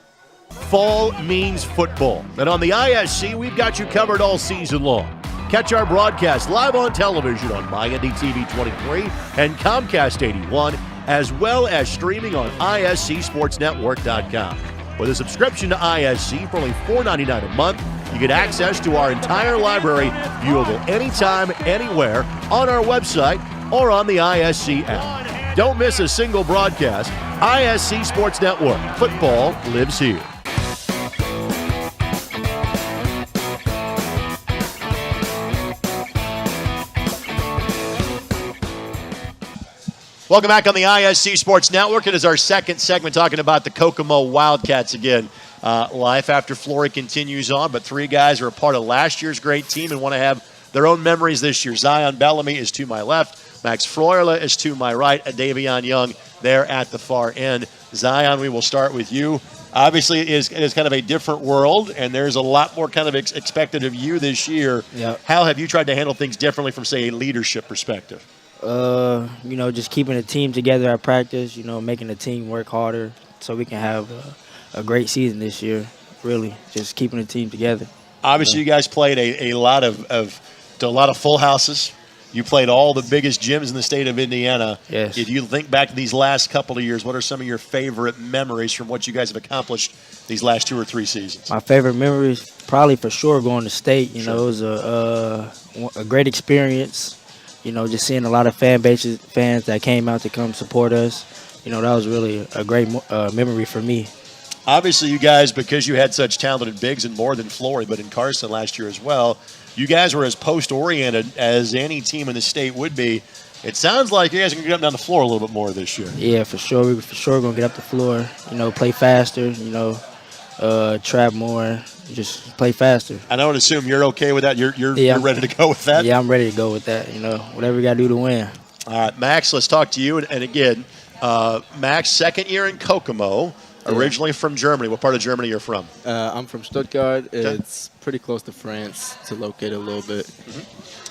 Fall means football, and on the ISC, we've got you covered all season long. Catch our broadcast live on television on MyNDTV 23 and Comcast 81, as well as streaming on ISCSportsNetwork.com. With a subscription to ISC for only $4.99 a month, you get access to our entire library, viewable anytime, anywhere, on our website or on the ISC app. Don't miss a single broadcast. ISC Sports Network. Football lives here. Welcome back on the ISC Sports Network. It is our second segment talking about the Kokomo Wildcats again. Life after Flory continues on, but 3 guys are a part of last year's great team and want to have their own memories this year. Zion Bellamy is to my left. Max Froyla is to my right. Davion Young there at the far end. Zion, we will start with you. Obviously, it is kind of a different world, and there's a lot more kind of expected of you this year. Yep. How have you tried to handle things differently from, say, a leadership perspective? Just keeping the team together at practice, making the team work harder so we can have a great season this year, really, just keeping the team together. Obviously, you guys played a lot of full houses. You played all the biggest gyms in the state of Indiana. Yes. If you think back to these last couple of years, what are some of your favorite memories from what you guys have accomplished these last 2 or 3 seasons? My favorite memories, probably for sure, going to state. You know, it was a great experience. You know, just seeing a lot of fans that came out to come support us. You know, that was really a great memory for me. Obviously, you guys, because you had such talented bigs in more than Flory, but in Carson last year as well, you guys were as post-oriented as any team in the state would be. It sounds like you guys are going to get up and down the floor a little bit more this year. Yeah, for sure. We're for sure going to get up the floor, you know, play faster, you know, trap more, just play faster. And I would assume you're okay with that? You're ready to go with that? Yeah, I'm ready to go with that, you know, whatever we got to do to win. All right, Max, let's talk to you. And again, Max, second year in Kokomo, originally from Germany. What part of Germany you're from? I'm from Stuttgart. It's pretty close to France to locate a little bit.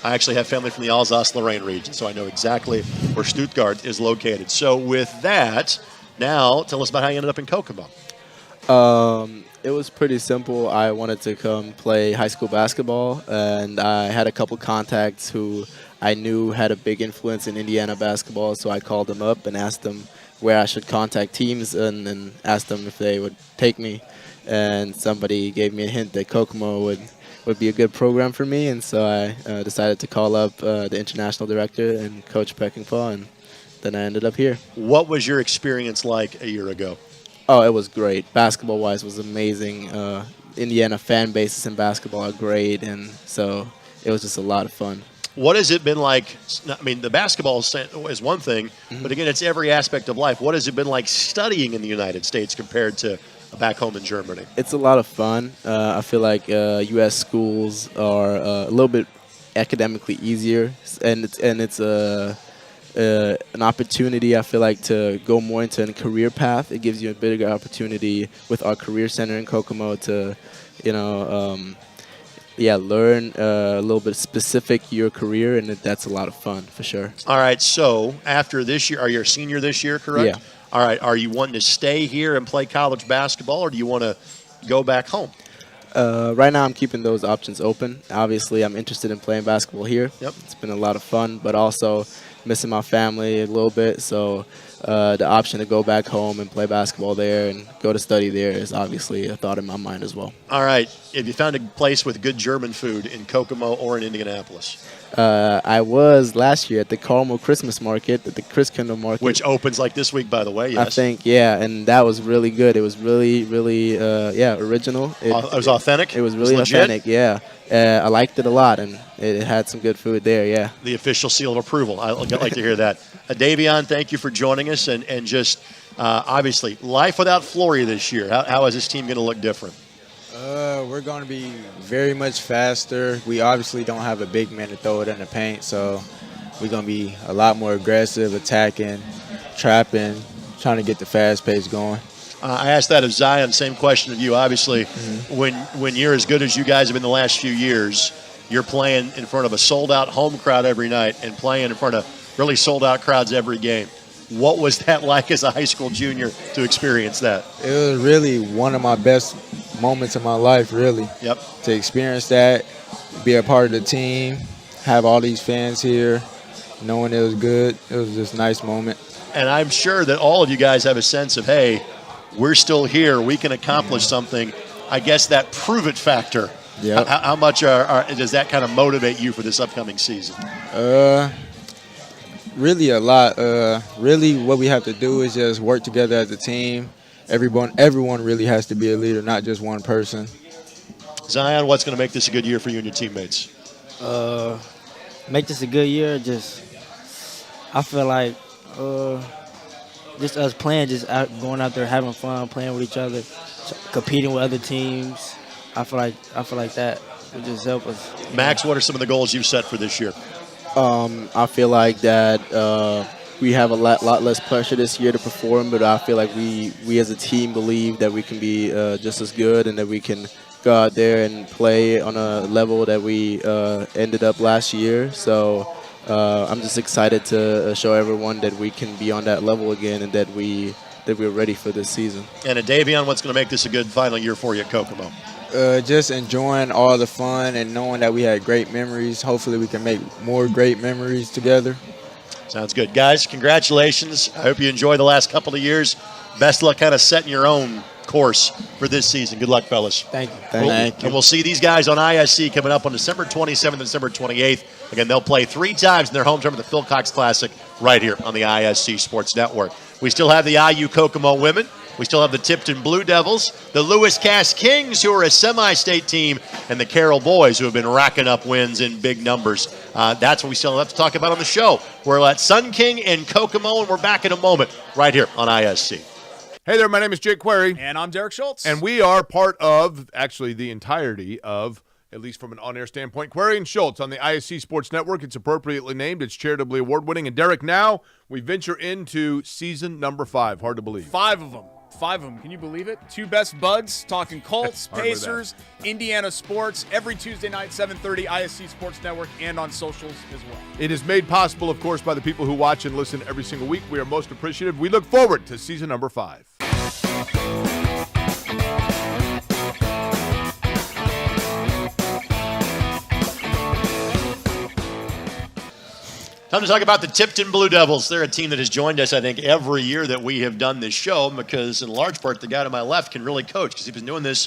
I actually have family from the Alsace-Lorraine region, so I know exactly where Stuttgart is located. So with that, now tell us about how you ended up in Kokomo. It was pretty simple. I wanted to come play high school basketball, and I had a couple contacts who I knew had a big influence in Indiana basketball, so I called them up and asked them where I should contact teams and then asked them if they would take me. And somebody gave me a hint that Kokomo would be a good program for me, and so I decided to call up the international director and Coach Peckinpah, and then I ended up here. What was your experience like a year ago? Oh, it was great. Basketball-wise, was amazing. Indiana fan bases in basketball are great, and so it was just a lot of fun. What has it been like? I mean, the basketball is one thing, but again, it's every aspect of life. What has it been like studying in the United States compared to back home in Germany? It's a lot of fun. I feel like U.S. schools are a little bit academically easier, and it's an opportunity, I feel like, to go more into a career path. It gives you a bigger opportunity with our career center in Kokomo to, you know, learn a little bit specific your career, and that's a lot of fun for sure. All right, so after this year, are you a senior this year, correct? Yeah. All right, are you wanting to stay here and play college basketball, or do you want to go back home? Right now I'm keeping those options open. Obviously, I'm interested in playing basketball here. Yep. It's been a lot of fun, but also missing my family a little bit, so the option to go back home and play basketball there and go to study there is obviously a thought in my mind as well. All right. Have you found a place with good German food in Kokomo or in Indianapolis? I was last year at the Kokomo Christmas Market, at the Christkindl Market. Which opens like this week, by the way, yes. I think, yeah, and that was really good. It was really, really, original. It was authentic? It was really authentic, yeah. I liked it a lot, and it had some good food there, yeah. The official seal of approval. I'd like to hear that. Davion, thank you for joining us, and just obviously life without Flory this year. How is this team going to look different? We're going to be very much faster. We obviously don't have a big man to throw it in the paint, so we're going to be a lot more aggressive, attacking, trapping, trying to get the fast pace going. I asked that of Zion, same question of you. Obviously, when you're as good as you guys have been the last few years, you're playing in front of a sold-out home crowd every night and playing in front of really sold-out crowds every game. What was that like as a high school junior to experience that? It was really one of my best moments in my life, really. Yep. To experience that, be a part of the team, have all these fans here, knowing it was good. It was just a nice moment. And I'm sure that all of you guys have a sense of, hey, we're still here. We can accomplish something. I guess that prove-it factor. Yep. How much does that kind of motivate you for this upcoming season? Really a lot. Really what we have to do is just work together as a team. Everyone really has to be a leader, not just one person. Zion, what's going to make this a good year for you and your teammates? Make this a good year, I feel like just us playing, going out there having fun, playing with each other, competing with other teams. I feel like that would just help us. Max, what are some of the goals you've set for this year? I feel like that we have a lot less pressure this year to perform, but I feel like we as a team believe that we can be just as good and that we can go out there and play on a level that we ended up last year. So I'm just excited to show everyone that we can be on that level again and that we're ready for this season. And Davion, what's going to make this a good final year for you at Kokomo? Just enjoying all the fun and knowing that we had great memories. Hopefully we can make more great memories together. Sounds good. Guys, congratulations. I hope you enjoy the last couple of years. Best of luck kind of setting your own course for this season. Good luck, fellas. Thank you. And we'll see these guys on ISC coming up on December 27th and December 28th. Again, they'll play 3 times in their home tournament, the Phil Cox Classic, right here on the ISC Sports Network. We still have the IU Kokomo women. We still have the Tipton Blue Devils, the Lewis Cass Kings, who are a semi-state team, and the Carroll Boys, who have been racking up wins in big numbers. That's what we still have to talk about on the show. We're at Sun King and Kokomo, and we're back in a moment right here on ISC. Hey there, my name is Jake Query. And I'm Derek Schultz. And we are part of, actually the entirety of, at least from an on-air standpoint, Query and Schultz on the ISC Sports Network. It's appropriately named. It's charitably award-winning. And Derek, now we venture into season number 5. Hard to believe. 5 of them. 5 of them. Can you believe it? 2 best buds, talking Colts, Hardly Pacers, Indiana sports, every Tuesday night, 7:30, ISC Sports Network, and on socials as well. It is made possible, of course, by the people who watch and listen every single week. We are most appreciative. We look forward to season number 5. Time to talk about the Tipton Blue Devils. They're a team that has joined us, I think, every year that we have done this show because, in large part, the guy to my left can really coach because he's been doing this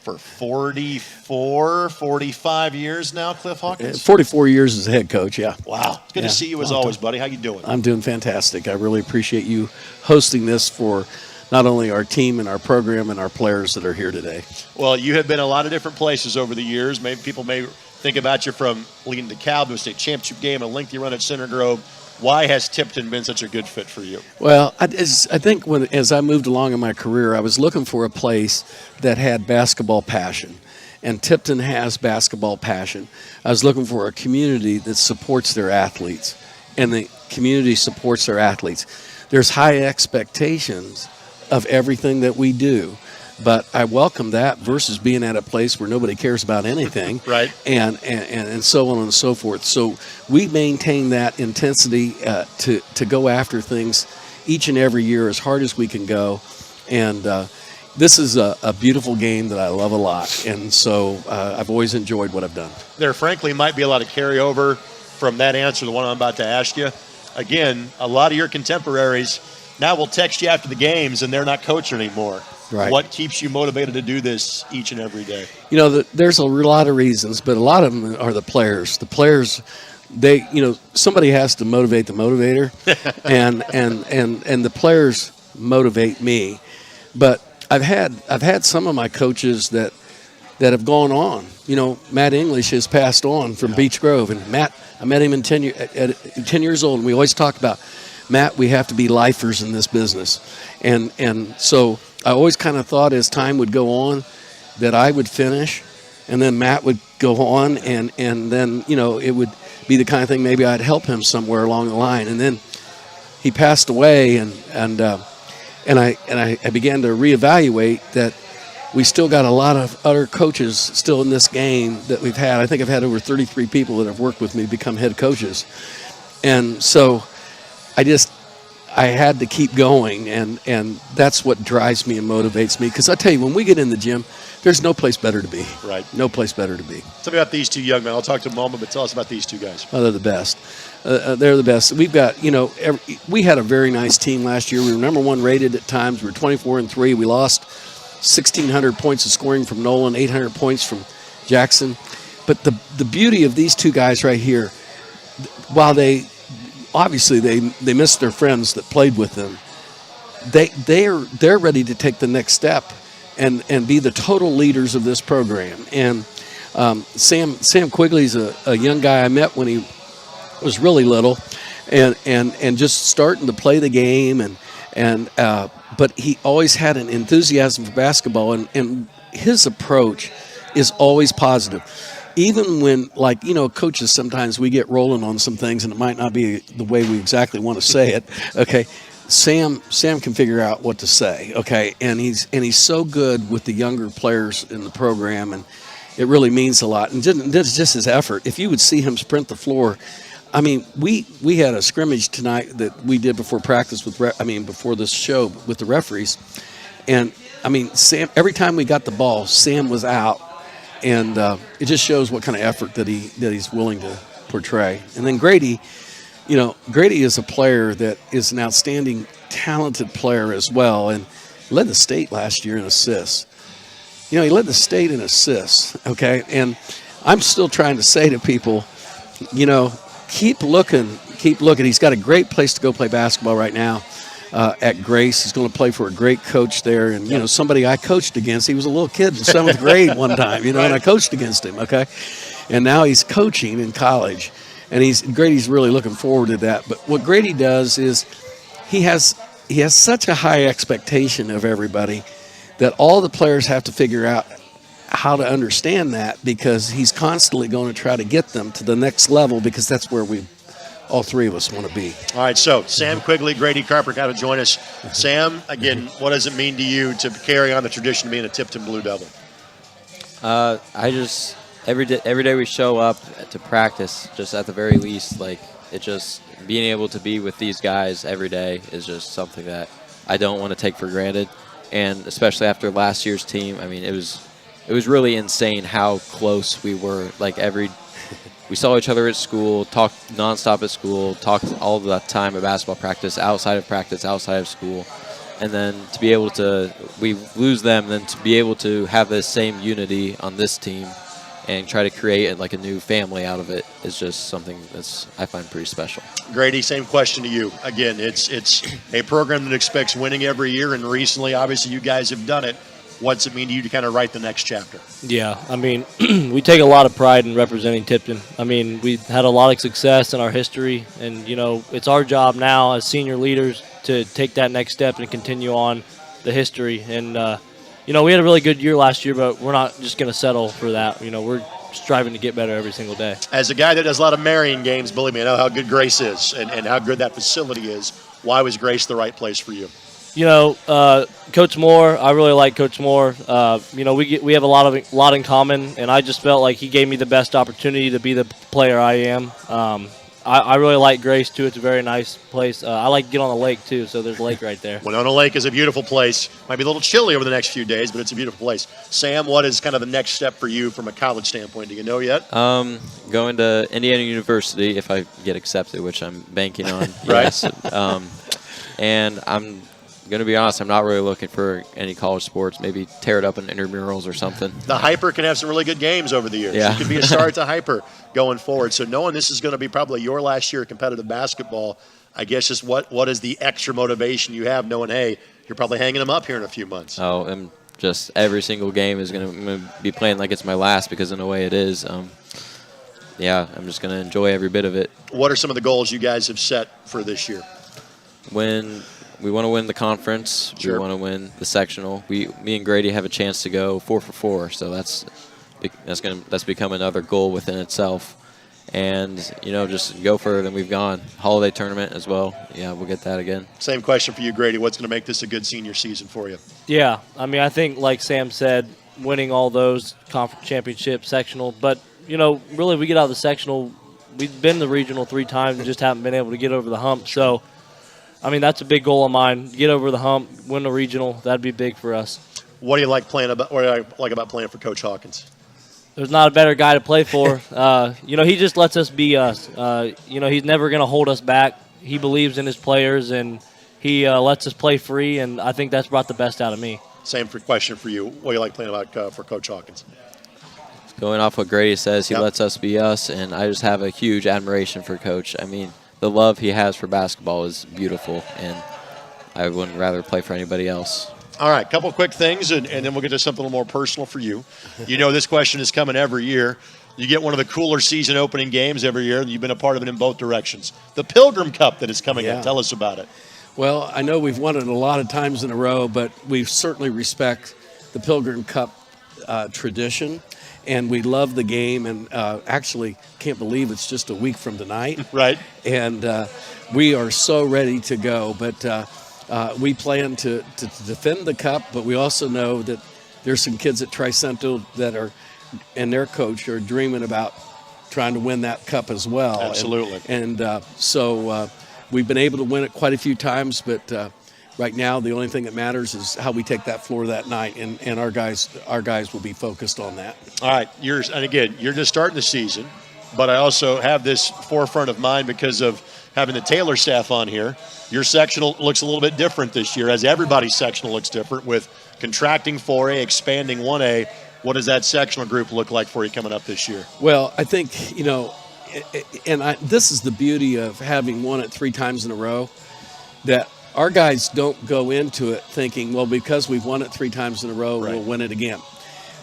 for 44, 45 years now, Cliff Hawkins? 44 years as a head coach, yeah. Wow. It's good to see you as always, buddy. How you doing? I'm doing fantastic. I really appreciate you hosting this for not only our team and our program and our players that are here today. Well, you have been a lot of different places over the years. Maybe people may think about you from leading the Cal to a state championship game, a lengthy run at Center Grove. Why has Tipton been such a good fit for you? Well, I think as I moved along in my career, I was looking for a place that had basketball passion, and Tipton has basketball passion. I was looking for a community that supports their athletes, and the community supports their athletes. There's high expectations of everything that we do, but I welcome that versus being at a place where nobody cares about anything, right? And so on and so forth. So we maintain that intensity to go after things each and every year as hard as we can go. And this is a beautiful game that I love a lot. And so I've always enjoyed what I've done. There, frankly, might be a lot of carryover from that answer, the one I'm about to ask you. Again, a lot of your contemporaries now will text you after the games and they're not coaching anymore. Right. What keeps you motivated to do this each and every day? You know, there's a lot of reasons, but a lot of them are the players. The players, somebody has to motivate the motivator, and the players motivate me. But I've had some of my coaches that have gone on. You know, Matt English has passed on from Beech Grove, and Matt, I met him at 10 years old, and we always talked about, Matt, we have to be lifers in this business, and so I always kind of thought as time would go on that I would finish, and then Matt would go on, and then it would be the kind of thing maybe I'd help him somewhere along the line, and then he passed away, and I began to reevaluate that we still got a lot of other coaches still in this game that we've had. I think I've had over 33 people that have worked with me become head coaches, and so I had to keep going, and that's what drives me and motivates me. Because I tell you, when we get in the gym, there's no place better to be. Right. No place better to be. Tell me about these two young men. I'll talk to them in a moment, but tell us about these two guys. Oh, they're the best. They're the best. We've got, we had a very nice team last year. We were number 1 rated at times. We were 24-3. We lost 1,600 points of scoring from Nolan, 800 points from Jackson. But the beauty of these two guys right here, while obviously they missed their friends that played with them, they're ready to take the next step and be the total leaders of this program. And Sam Quigley's a young guy I met when he was really little, and just starting to play the game, but he always had an enthusiasm for basketball, and his approach is always positive. Even when, coaches, sometimes we get rolling on some things and it might not be the way we exactly want to say it, okay? Sam can figure out what to say, okay? And he's so good with the younger players in the program, and it really means a lot. And just his effort. If you would see him sprint the floor, I mean, we had a scrimmage tonight that we did before practice before this show with the referees, And, I mean, Sam, every time we got the ball, Sam was out. And it just shows what kind of effort that he's willing to portray. And then Grady, Grady is a player that is an outstanding, talented player as well, and led the state last year in assists. He led the state in assists, okay? And I'm still trying to say to people, keep looking. He's got a great place to go play basketball right now at Grace. He's going to play for a great coach there. And, somebody I coached against, he was a little kid in 7th grade one time, and I coached against him, okay? And now he's coaching in college. And Grady's really looking forward to that. But what Grady does is he has such a high expectation of everybody that all the players have to figure out how to understand that, because he's constantly going to try to get them to the next level, because that's where all three of us want to be. All right, so Sam Quigley, Grady Carper got to join us. Sam, again, what does it mean to you to carry on the tradition of being a Tipton Blue Devil? Every day we show up to practice, just at the very least, being able to be with these guys every day is just something that I don't want to take for granted. And especially after last year's team, I mean, it was really insane how close we were. We saw each other at school, talked nonstop at school, talked all the time at basketball practice, outside of school. And then to be able to, we lose them, then to be able to have the same unity on this team and try to create a new family out of it is just something I find pretty special. Grady, same question to you. Again, it's a program that expects winning every year, and recently, obviously, you guys have done it. What's it mean to you to kind of write the next chapter? Yeah, I mean, we take a lot of pride in representing Tipton. I mean, we've had a lot of success in our history, and, it's our job now as senior leaders to take that next step and continue on the history. And, we had a really good year last year, but we're not just going to settle for that. We're striving to get better every single day. As a guy that does a lot of Marion games, believe me, I know how good Grace is and how good that facility is. Why was Grace the right place for you? Coach Moore, I really like Coach Moore. We have a lot in common, and I just felt like he gave me the best opportunity to be the player I am. I really like Grace, too. It's a very nice place. I like to get on the lake, too, so there's a lake right there. Winona Lake is a beautiful place. Might be a little chilly over the next few days, but it's a beautiful place. Sam, what is kind of the next step for you from a college standpoint? Do you know yet? Going to Indiana University, if I get accepted, which I'm banking on. Right. Yes. And I'm going to be honest, I'm not really looking for any college sports. Maybe tear it up in intramurals or something. The Hyper can have some really good games over the years. Yeah. You could be a star at the Hyper going forward. So knowing this is going to be probably your last year of competitive basketball, I guess just what is the extra motivation you have knowing, hey, you're probably hanging them up here in a few months? Oh, and just every single game is going to be playing like it's my last, because in a way it is. I'm just going to enjoy every bit of it. What are some of the goals you guys have set for this year? We want to win the conference. Sure. We want to win the sectional. Me and Grady have a chance to go 4 for 4, so that's become another goal within itself. And just go further than we've gone. Holiday tournament as well. Yeah, we'll get that again. Same question for you, Grady. What's going to make this a good senior season for you? Yeah, I mean, I think like Sam said, winning all those conference championships, sectional. But really, we get out of the sectional. We've been to the regional 3 times and just haven't been able to get over the hump. So. I mean, that's a big goal of mine. Get over the hump, win the regional. That'd be big for us. What do you like about playing for Coach Hawkins? There's not a better guy to play for. He just lets us be us. He's never going to hold us back. He believes in his players, and he lets us play free, and I think that's brought the best out of me. Same question for you. What do you like playing for Coach Hawkins? Going off what Grady says, he lets us be us, and I just have a huge admiration for Coach. I mean, the love he has for basketball is beautiful, and I wouldn't rather play for anybody else. All right, couple quick things, and then we'll get to something a little more personal for you. This question is coming every year. You get one of the cooler season opening games every year, and you've been a part of it in both directions. The Pilgrim Cup that is coming up. Tell us about it. Well, I know we've won it a lot of times in a row, but we certainly respect the Pilgrim Cup tradition. And we love the game, and actually can't believe it's just a week from tonight. Right. And we are so ready to go. But we plan to defend the cup, but we also know that there's some kids at Tricento that and their coach are dreaming about trying to win that cup as well. Absolutely. So we've been able to win it quite a few times, but right now, the only thing that matters is how we take that floor that night, and our guys will be focused on that. All right, and again, you're just starting the season, but I also have this forefront of mind because of having the Taylor staff on here. Your sectional looks a little bit different this year, as everybody's sectional looks different with contracting 4A, expanding 1A. What does that sectional group look like for you coming up this year? Well, I think, this is the beauty of having won it 3 times in a row, that our guys don't go into it thinking, well, because we've won it 3 times in a row, we'll win it again.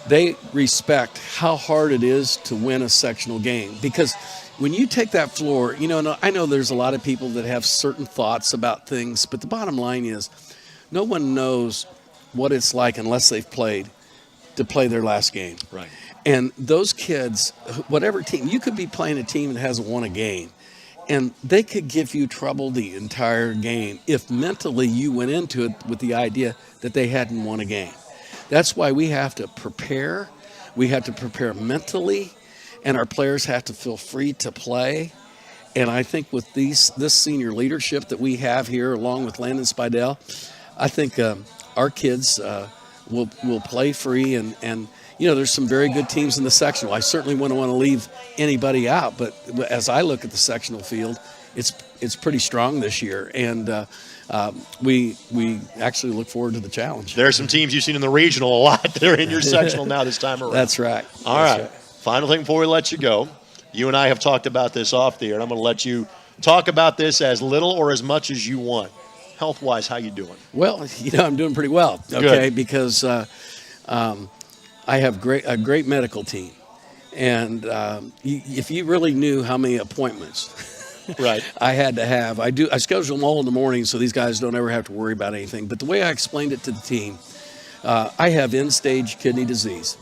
They respect how hard it is to win a sectional game, because when you take that floor, I know there's a lot of people that have certain thoughts about things, but the bottom line is no one knows what it's like unless they've played to play their last game. Right. And those kids, whatever team, you could be playing a team that hasn't won a game, and they could give you trouble the entire game if mentally you went into it with the idea that they hadn't won a game. That's why we have to prepare. We have to prepare mentally, and our players have to feel free to play. And I think with this senior leadership that we have here, along with Landon Spidell, I think our kids will play free. And there's some very good teams in the sectional. I certainly wouldn't want to leave anybody out, but as I look at the sectional field, it's pretty strong this year. And we actually look forward to the challenge. There are some teams you've seen in the regional a lot that are in your sectional now this time around. That's right. All right. Final thing before we let you go. You and I have talked about this off the air, and I'm going to let you talk about this as little or as much as you want. Health-wise, how you doing? Well, I'm doing pretty well, okay, Good. because I have a great medical team. And if you really knew how many appointments right. I had to have, I schedule them all in the morning so these guys don't ever have to worry about anything. But the way I explained it to the team, I have end-stage kidney disease.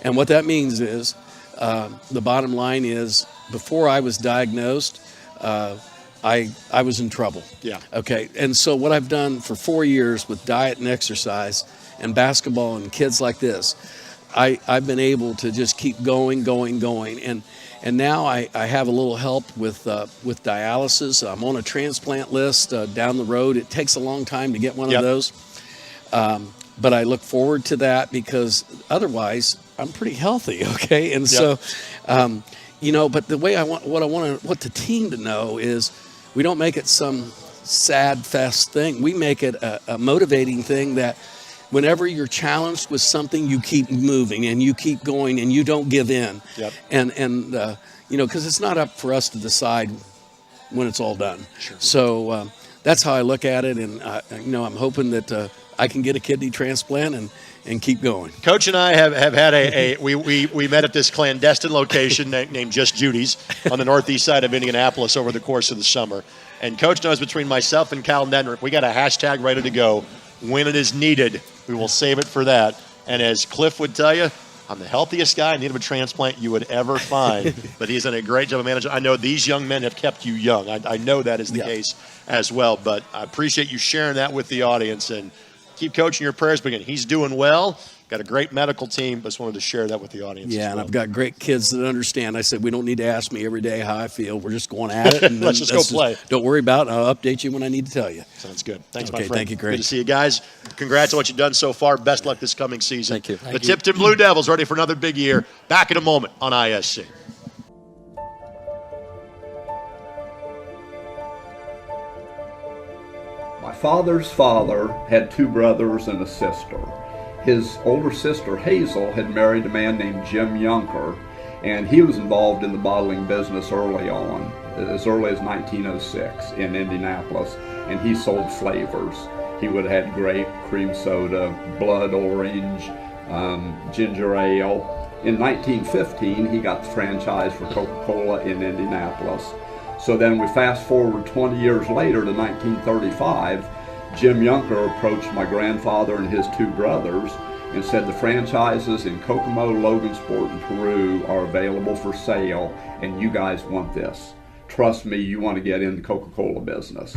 And what that means is, the bottom line is, before I was diagnosed, I was in trouble. Yeah. Okay. And so what I've done for 4 years with diet and exercise and basketball and kids like this, I've been able to just keep going. And now I have a little help with dialysis. I'm on a transplant list down the road. It takes a long time to get one of those. But I look forward to that because otherwise I'm pretty healthy. Okay. And so, but the way I want the team to know is we don't make it some sad fest thing. We make it a motivating thing that whenever you're challenged with something, you keep moving and you keep going and you don't give in. Yep. And because it's not up for us to decide when it's all done. Sure. So that's how I look at it. And, I'm hoping that I can get a kidney transplant and keep going. Coach and I have had we met at this clandestine location named Just Judy's on the northeast side of Indianapolis over the course of the summer. And Coach knows between myself and Cal Nedrick, we got a hashtag ready to go. When it is needed, we will save it for that. And as Cliff would tell you, I'm the healthiest guy in need of a transplant you would ever find. But he's done a great job of managing. I know these young men have kept you young. I know that is the case as well. But I appreciate you sharing that with the audience. And keep coaching your prayers. But again, he's doing well. Got a great medical team. Just wanted to share that with the audience. Yeah, as well. and I've got great kids that understand. I said, we don't need to ask me every day how I feel. We're just going at it. And Let's just go play. Don't worry about it. I'll update you when I need to tell you. Sounds good. Thanks, okay, my friend. Thank you, Greg. Good to see you guys. Congrats on what you've done so far. Best luck this coming season. Thank you. The Tipton Blue Devils ready for another big year. Back in a moment on ISC. My father's father had 2 brothers and a sister. His older sister, Hazel, had married a man named Jim Yunker, and he was involved in the bottling business early on, as early as 1906 in Indianapolis, and he sold flavors. He would have had grape, cream soda, blood orange, ginger ale. In 1915, he got the franchise for Coca-Cola in Indianapolis. So then we fast forward 20 years later to 1935, Jim Yunker approached my grandfather and his 2 brothers and said the franchises in Kokomo, Logansport, and Peru are available for sale, and you guys want this. Trust me, you want to get in the Coca-Cola business.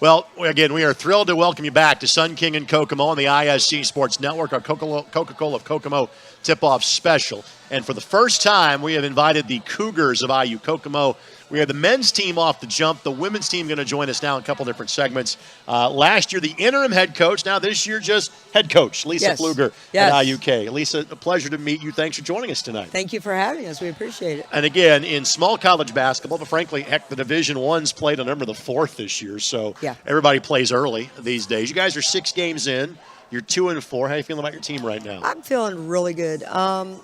Well, again, we are thrilled to welcome you back to Sun King and Kokomo on the ISC Sports Network, our Coca-Cola of Kokomo tip-off special. And for the first time, we have invited the Cougars of IU Kokomo. We have the men's team off the jump. The women's team going to join us now in a couple different segments. Last year, the interim head coach. Now this year, just head coach, Lisa Pfluger at IUK. Lisa, a pleasure to meet you. Thanks for joining us tonight. Thank you for having us. We appreciate it. And again, in small college basketball, but frankly, heck, the Division I's played on number the 4th this year, so everybody plays early these days. You guys are 6 games in. You're 2-4. How are you feeling about your team right now? I'm feeling really good. And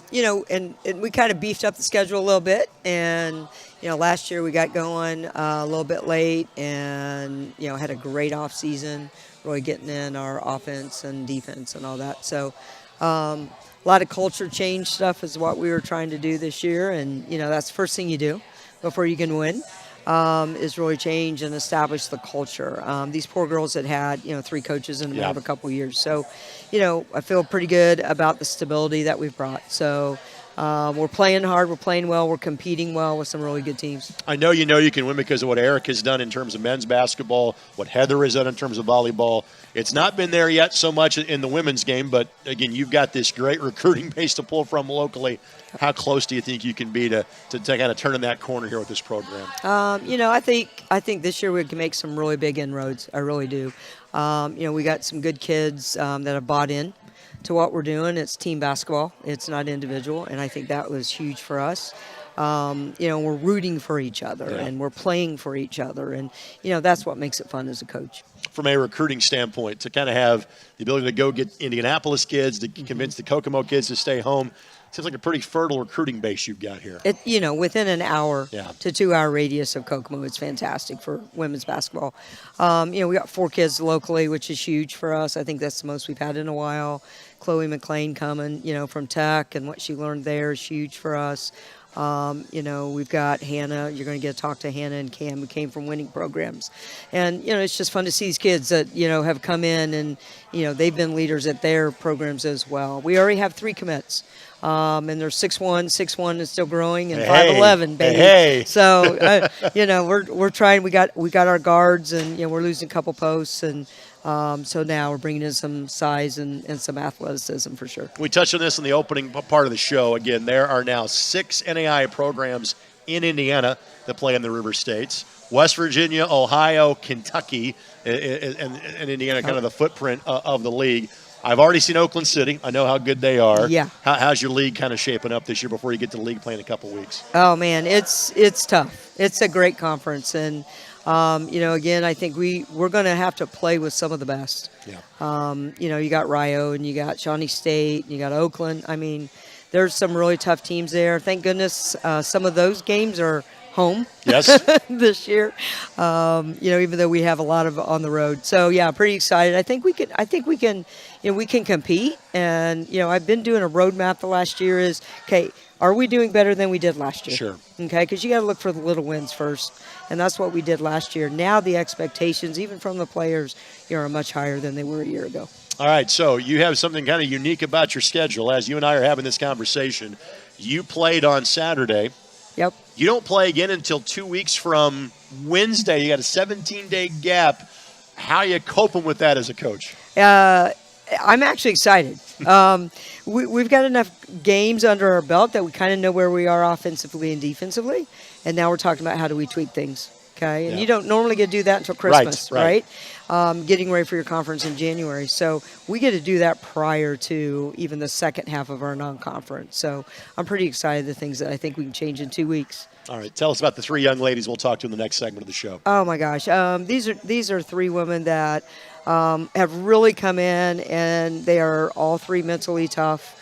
we kind of beefed up the schedule a little bit. And, last year we got going a little bit late and, had a great off season, really getting in our offense and defense and all that. So a lot of culture change stuff is what we were trying to do this year. And, that's the first thing you do before you can win. Is really change and establish the culture. These poor girls had 3 coaches in a matter of a couple of years. So, I feel pretty good about the stability that we've brought. So we're playing hard, we're playing well, we're competing well with some really good teams. I know you can win because of what Eric has done in terms of men's basketball, what Heather has done in terms of volleyball. It's not been there yet so much in the women's game, but again, you've got this great recruiting base to pull from locally. How close do you think you can be to kind of turn in that corner here with this program? I think this year we can make some really big inroads. I really do. We got some good kids that have bought in to what we're doing. It's team basketball. It's not individual, and I think that was huge for us. We're rooting for each other, and we're playing for each other, and that's what makes it fun as a coach. From a recruiting standpoint, to kind of have the ability to go get Indianapolis kids, to convince the Kokomo kids to stay home, seems like a pretty fertile recruiting base you've got here. Within an hour to 2-hour radius of Kokomo, it's fantastic for women's basketball. We got 4 kids locally, which is huge for us. I think that's the most we've had in a while. Chloe McLean coming, from Tech, and what she learned there is huge for us. We've got Hannah. You're going to get to talk to Hannah and Cam, who came from winning programs. And, it's just fun to see these kids that, have come in and, they've been leaders at their programs as well. We already have 3 commits. And they're 6'1", 6'1" is still growing, and 5'11", baby. Hey. So, we're trying. We got our guards, and we're losing a couple posts, and so now we're bringing in some size and some athleticism for sure. We touched on this in the opening part of the show. Again, there are now 6 NAIA programs in Indiana that play in the River States. West Virginia, Ohio, Kentucky, and Indiana, kind of the footprint of the league. I've already seen Oakland City. I know how good they are. Yeah. How's your league kind of shaping up this year before you get to the league play in a couple weeks? Oh, man, it's tough. It's a great conference. And, again, I think we're going to have to play with some of the best. Yeah. You got Rio and you got Shawnee State and you got Oakland. I mean, there's some really tough teams there. Thank goodness some of those games are home this year, even though we have a lot of on the road. So, pretty excited. I think we can compete. And, I've been doing a roadmap the last year is, okay, are we doing better than we did last year? Sure. Okay, because you got to look for the little wins first. And that's what we did last year. Now the expectations, even from the players, are much higher than they were a year ago. All right, so you have something kind of unique about your schedule. As you and I are having this conversation, you played on Saturday. Yep. You don't play again until 2 weeks from Wednesday. You got a 17-day gap. How are you coping with that as a coach? I'm actually excited. We've got enough games under our belt that we kind of know where we are offensively and defensively. And now we're talking about how do we tweak things. Okay. And you don't normally get to do that until Christmas, right? Getting ready for your conference in January. So we get to do that prior to even the second half of our non-conference. So I'm pretty excited the things that I think we can change in 2 weeks. All right. Tell us about the 3 young ladies we'll talk to in the next segment of the show. Oh, my gosh. These are 3 women that have really come in, and they are all 3 mentally tough.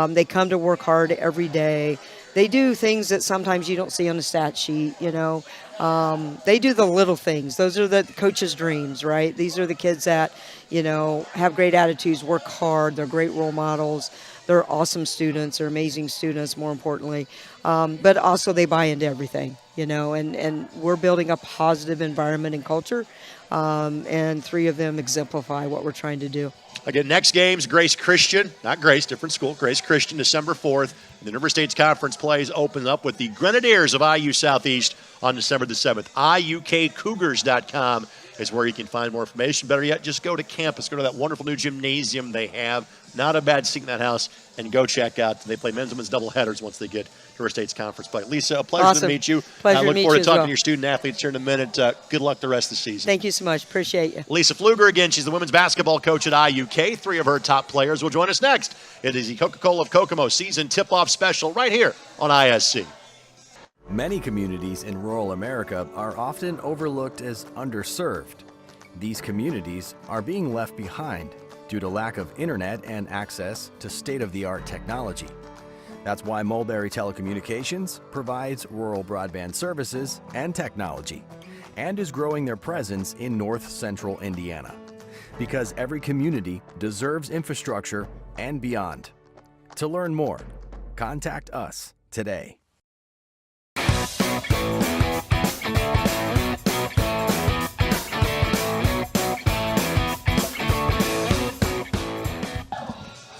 They come to work hard every day. They do things that sometimes you don't see on the stat sheet, They do the little things. Those are the coach's dreams, right? These are the kids that, have great attitudes, work hard. They're great role models. They're awesome students. They're amazing students, more importantly. But also they buy into everything, and we're building a positive environment and culture. And 3 of them exemplify what we're trying to do. Again, next game's Grace Christian. Not Grace, different school. Grace Christian, December 4th. The River States Conference plays open up with the Grenadiers of IU Southeast on December the 7th. IUKCougars.com is where you can find more information. Better yet, just go to campus. Go to that wonderful new gymnasium they have. Not a bad seat in that house. And go check out. They play men's and women's doubleheaders once they get to our state's conference play. Lisa, a pleasure to meet you. Pleasure I look to meet forward you to talking well. to your student athletes here in a minute. Good luck the rest of the season. Thank you so much. Appreciate you. Lisa Pfluger, again, she's the women's basketball coach at IUK. 3 of her top players will join us next. It is the Coca-Cola of Kokomo season tip-off special right here on ISC. Many communities in rural America are often overlooked as underserved. These communities are being left behind due to lack of internet and access to state-of-the-art technology. That's why Mulberry Telecommunications provides rural broadband services and technology and is growing their presence in north central Indiana. Because every community deserves infrastructure and beyond. To learn more, contact us today.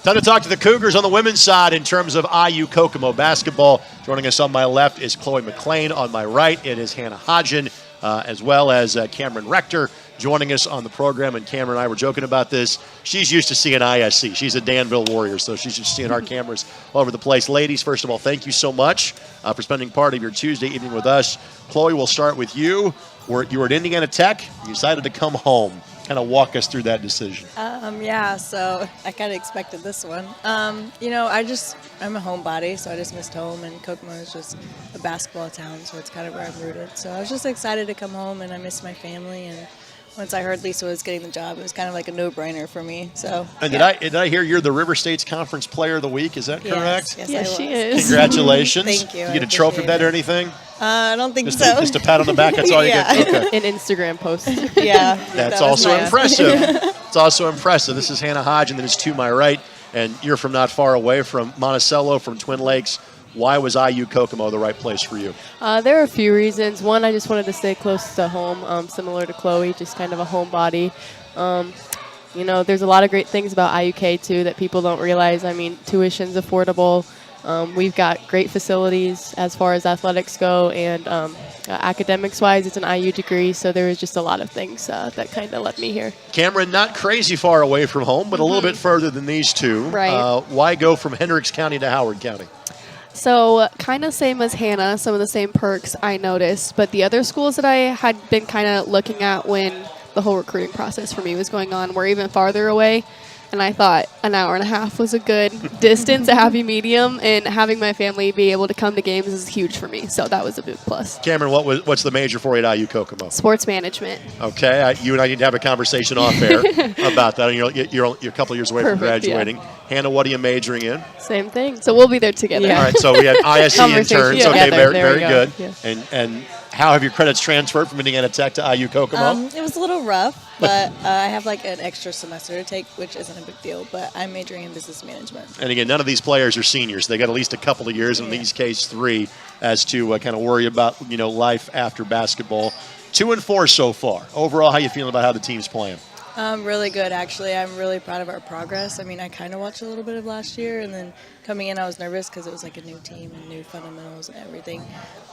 Time to talk to the Cougars on the women's side in terms of IU Kokomo basketball. Joining us on my left is Chloe McLean. On my right, it is Hannah Hodgen, as well as Cameron Rector joining us on the program. And Cameron and I were joking about this. She's used to seeing ISC. She's a Danville Warrior, so she's just seeing our cameras all over the place. Ladies, first of all, thank you so much for spending part of your Tuesday evening with us. Chloe, we'll start with you. You were at Indiana Tech. You decided to come home. Kind of walk us through that decision. Yeah, so I kind of expected this one. I'm a homebody, so I just missed home, and Kokomo is just a basketball town, so it's kind of where I'm rooted. So I was just excited to come home, and I missed my family, and once I heard Lisa was getting the job, it was kind of like a no-brainer for me. So. And did I hear you're the River State's Conference Player of the Week? Is that correct? Yes, she is. Congratulations. Thank you. Did you get a trophy for that or anything? I don't think Just so. Just a pat on the back. That's all you get. Okay. An Instagram post. Yeah. That's that was also nice. impressive. It's also impressive. This is Hannah Hodge, and then it's to my right, and you're from not far away, from Monticello, from Twin Lakes. Why was IU Kokomo the right place for you? There are a few reasons. One, I just wanted to stay close to home, similar to Chloe, just kind of a homebody. There's a lot of great things about IUK, too, that people don't realize. I mean, tuition's affordable. We've got great facilities as far as athletics go, and academics-wise, it's an IU degree, so there was just a lot of things that kind of led me here. Cameron, not crazy far away from home, but a little bit further than these two. Right. Why go from Hendricks County to Howard County? So kind of same as Hannah, some of the same perks I noticed, but the other schools that I had been kind of looking at when the whole recruiting process for me was going on were even farther away. And I thought an hour and a half was a good distance, a happy medium, and having my family be able to come to games is huge for me. So that was a big plus. Cameron, what's the major for you at IU Kokomo? Sports management. Okay, you and I need to have a conversation off air about that. You're a couple years away from graduating. Yeah. Hannah, what are you majoring in? Same thing. So we'll be there together. Yeah. All right, so we had ISC interns. Okay, very good. Yeah. And how have your credits transferred from Indiana Tech to IU Kokomo? It was a little rough, but I have like an extra semester to take, which isn't a big deal, but I'm majoring in business management. And again, none of these players are seniors. They got at least a couple of years, in these case 3, as to kind of worry about life after basketball. 2-4 so far. Overall, how you feeling about how the team's playing? Really good, actually. I'm really proud of our progress. I mean, I kind of watched a little bit of last year, and then coming in, I was nervous because it was like a new team and new fundamentals and everything.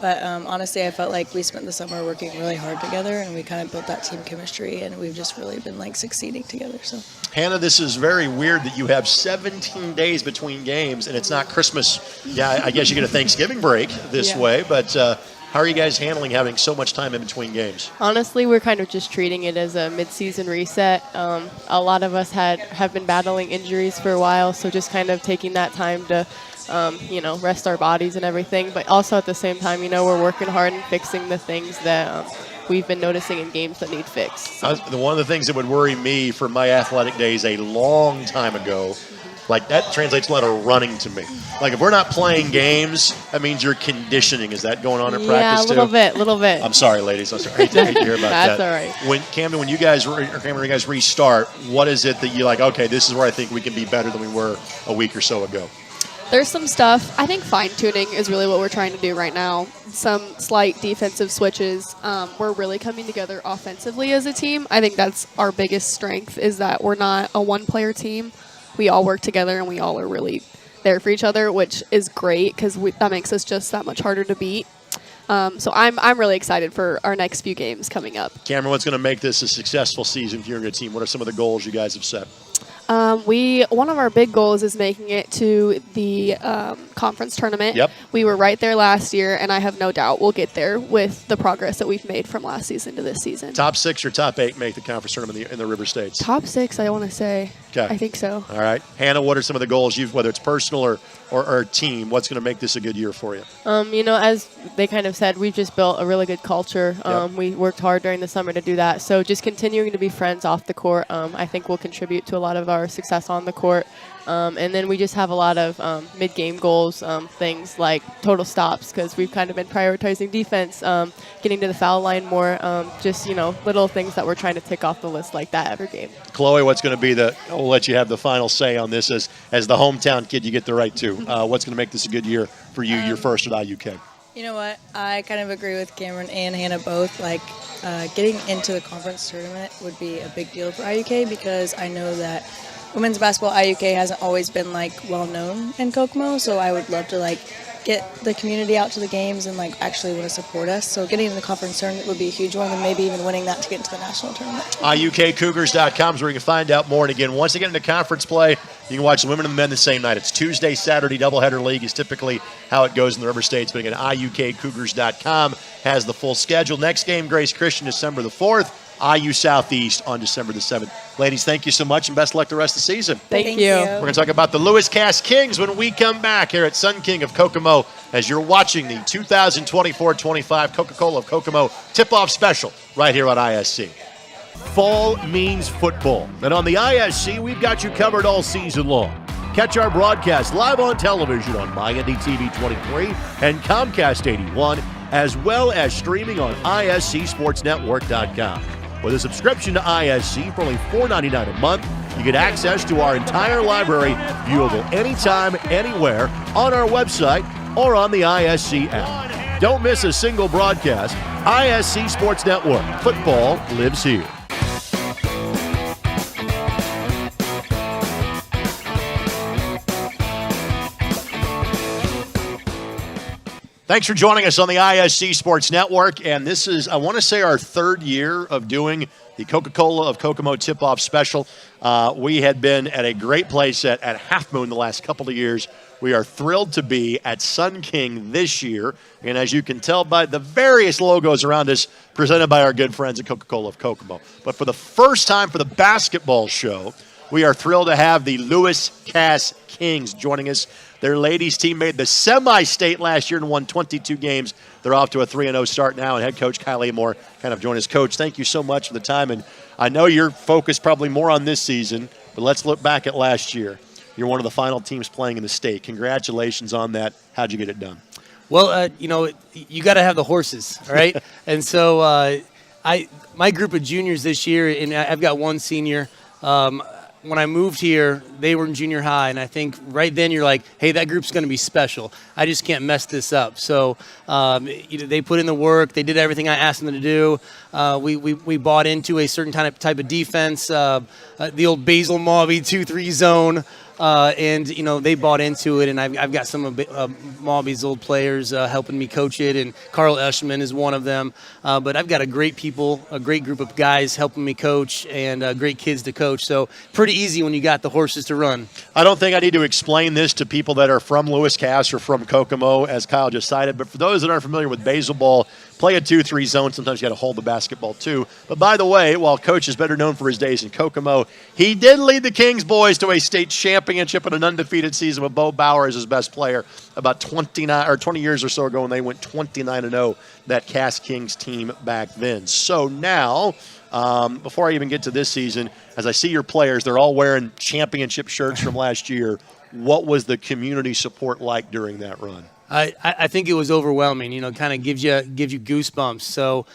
But honestly, I felt like we spent the summer working really hard together, and we kind of built that team chemistry, and we've just really been like succeeding together. So, Hannah, this is very weird that you have 17 days between games, and it's not Christmas. Yeah, I guess you get a Thanksgiving break this way, but how are you guys handling having so much time in between games? Honestly, we're kind of just treating it as a mid-season reset. A lot of us have been battling injuries for a while, so just kind of taking that time to, rest our bodies and everything. But also at the same time, we're working hard and fixing the things that we've been noticing in games that need fixed. So. One of the things that would worry me from my athletic days a long time ago, like that translates to a lot of running to me. Like if we're not playing games, that means you're conditioning. Is that going on in practice too? Yeah, a little bit. I'm sorry, ladies. I hate to hear about that. That's all right. When you guys restart, what is it that you're like, okay, this is where I think we can be better than we were a week or so ago? There's some stuff. I think fine-tuning is really what we're trying to do right now. Some slight defensive switches. We're really coming together offensively as a team. I think that's our biggest strength, is that we're not a one-player team. We all work together, and we all are really there for each other, which is great because that makes us just that much harder to beat. So I'm really excited for our next few games coming up. Cameron, what's going to make this a successful season for your team? What are some of the goals you guys have set? One of our big goals is making it to the conference tournament. Yep. We were right there last year, and I have no doubt we'll get there with the progress that we've made from last season to this season. Top 6 or top 8 make the conference tournament in the River States? Top 6, I want to say. Okay. I think so. All right. Hannah, what are some of the goals whether it's personal or team, what's going to make this a good year for you? As they kind of said, we've just built a really good culture. Yep. We worked hard during the summer to do that. So just continuing to be friends off the court, I think will contribute to a lot of our success on the court. And then we just have a lot of mid-game goals, things like total stops, because we've kind of been prioritizing defense, getting to the foul line more, little things that we're trying to tick off the list like that every game. Chloe, what's going to be we'll let you have the final say on this as the hometown kid you get the right to. What's going to make this a good year for you, your first at IUK? You know what? I kind of agree with Cameron and Hannah both. Getting into the conference tournament would be a big deal for IUK because I know that women's basketball IUK hasn't always been well known in Kokomo, so I would love to get the community out to the games and actually want to support us. So getting in the conference tournament would be a huge one, and maybe even winning that to get into the national tournament. IUKCougars.com is where you can find out more. And again, once they get into conference play, you can watch the women and the men the same night. It's Tuesday, Saturday, doubleheader league is typically how it goes in the River States. But again, IUKCougars.com has the full schedule. Next game, Grace Christian, December the 4th. IU Southeast on December the 7th. Ladies, thank you so much, and best of luck the rest of the season. Thank you. We're going to talk about the Lewis Cass Kings when we come back here at Sun King of Kokomo as you're watching the 2024-25 Coca-Cola of Kokomo tip-off special right here on ISC. Fall means football, and on the ISC, we've got you covered all season long. Catch our broadcast live on television on MyNDTV 23 and Comcast 81, as well as streaming on ISCSportsNetwork.com. With a subscription to ISC for only $4.99 a month, you get access to our entire library, viewable anytime, anywhere, on our website or on the ISC app. Don't miss a single broadcast. ISC Sports Network. Football lives here. Thanks for joining us on the ISC Sports Network. And this is, I want to say, our third year of doing the Coca-Cola of Kokomo tip-off special. We had been at a great place at Half Moon the last couple of years. We are thrilled to be at Sun King this year. And as you can tell by the various logos around us, presented by our good friends at Coca-Cola of Kokomo. But for the first time for the basketball show, we are thrilled to have the Lewis Cass Kings joining us. Their ladies team made the semi-state last year and won 22 games. They're off to a 3-0 start now, and head coach Kylie Moore kind of joined us. Coach, thank you so much for the time. And I know you're focused probably more on this season, but let's look back at last year. You're one of the final teams playing in the state. Congratulations on that. How'd you get it done? Well, you got to have the horses, all right? And so my group of juniors this year, and I've got one senior, when I moved here, they were in junior high, and I think right then you're like, hey, that group's going to be special. I just can't mess this up. So they put in the work. They did everything I asked them to do. We bought into a certain type of defense, the old Basil Maubie 2-3 zone. And they bought into it, and I've got some of Maubie's old players helping me coach it, and Carl Eschman is one of them. But I've got a great group of guys helping me coach, and great kids to coach. So pretty easy when you got the horses to run. I don't think I need to explain this to people that are from Lewis Cass or from Kokomo, as Kyle just cited. But for those that aren't familiar with baseball ball, play a 2-3 zone. Sometimes you got to hold the basketball too. But by the way, while Coach is better known for his days in Kokomo, he did lead the Kings boys to a state championship and an undefeated season with Bo Bauer as his best player about 20 years or so ago when they went 29-0, that Cass Kings team back then. So now, before I even get to this season, as I see your players, they're all wearing championship shirts from last year. What was the community support like during that run? I think it was overwhelming, kind of gives you goosebumps. So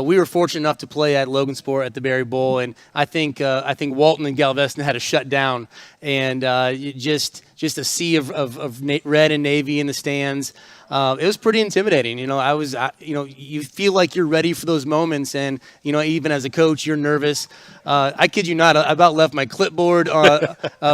we were fortunate enough to play at Logansport at the Berry Bowl, and I think Walton and Galveston had to shut down, and just a sea of red and navy in the stands. It was pretty intimidating. You feel like you're ready for those moments, and even as a coach, you're nervous. I kid you not, I about left my clipboard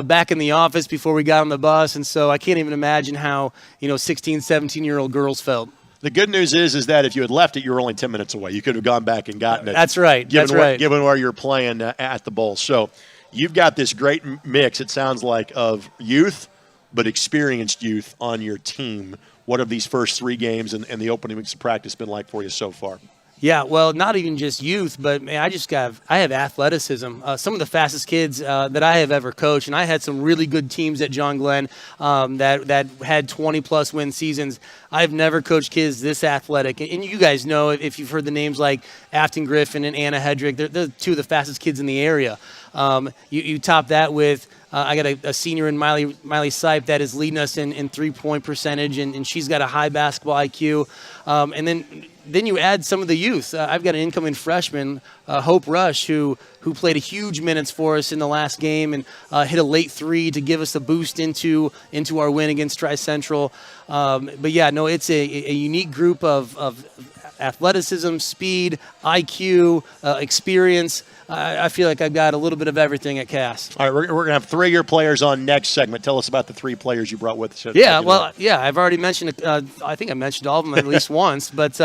back in the office before we got on the bus, and so I can't even imagine how 16, 17-year-old girls felt. The good news is that if you had left it, you were only 10 minutes away. You could have gone back and gotten it. That's right. Given where you're playing at the bowl. So you've got this great mix, it sounds like, of youth, but experienced youth on your team. What have these first 3 games and the opening weeks of practice been like for you so far? Yeah, well, not even just youth, but man, I have athleticism. Some of the fastest kids that I have ever coached, and I had some really good teams at John Glenn that had 20-plus win seasons. I've never coached kids this athletic, and you guys know if you've heard the names like Afton Griffin and Anna Hedrick, they're 2 of the fastest kids in the area. You top that with I got a senior in Miley Sipe that is leading us in three-point percentage, and she's got a high basketball IQ. And then you add some of the youth. I've got an incoming freshman, Hope Rush, who played a huge minutes for us in the last game and hit a late 3 to give us a boost into our win against Tri-Central. But yeah, no, it's a unique group of athleticism, speed, IQ, experience. I feel like I've got a little bit of everything at Cass. All right, we're going to have 3 of your players on next segment. Tell us about the 3 players you brought with us. I've already mentioned I think I mentioned all of them at least once. But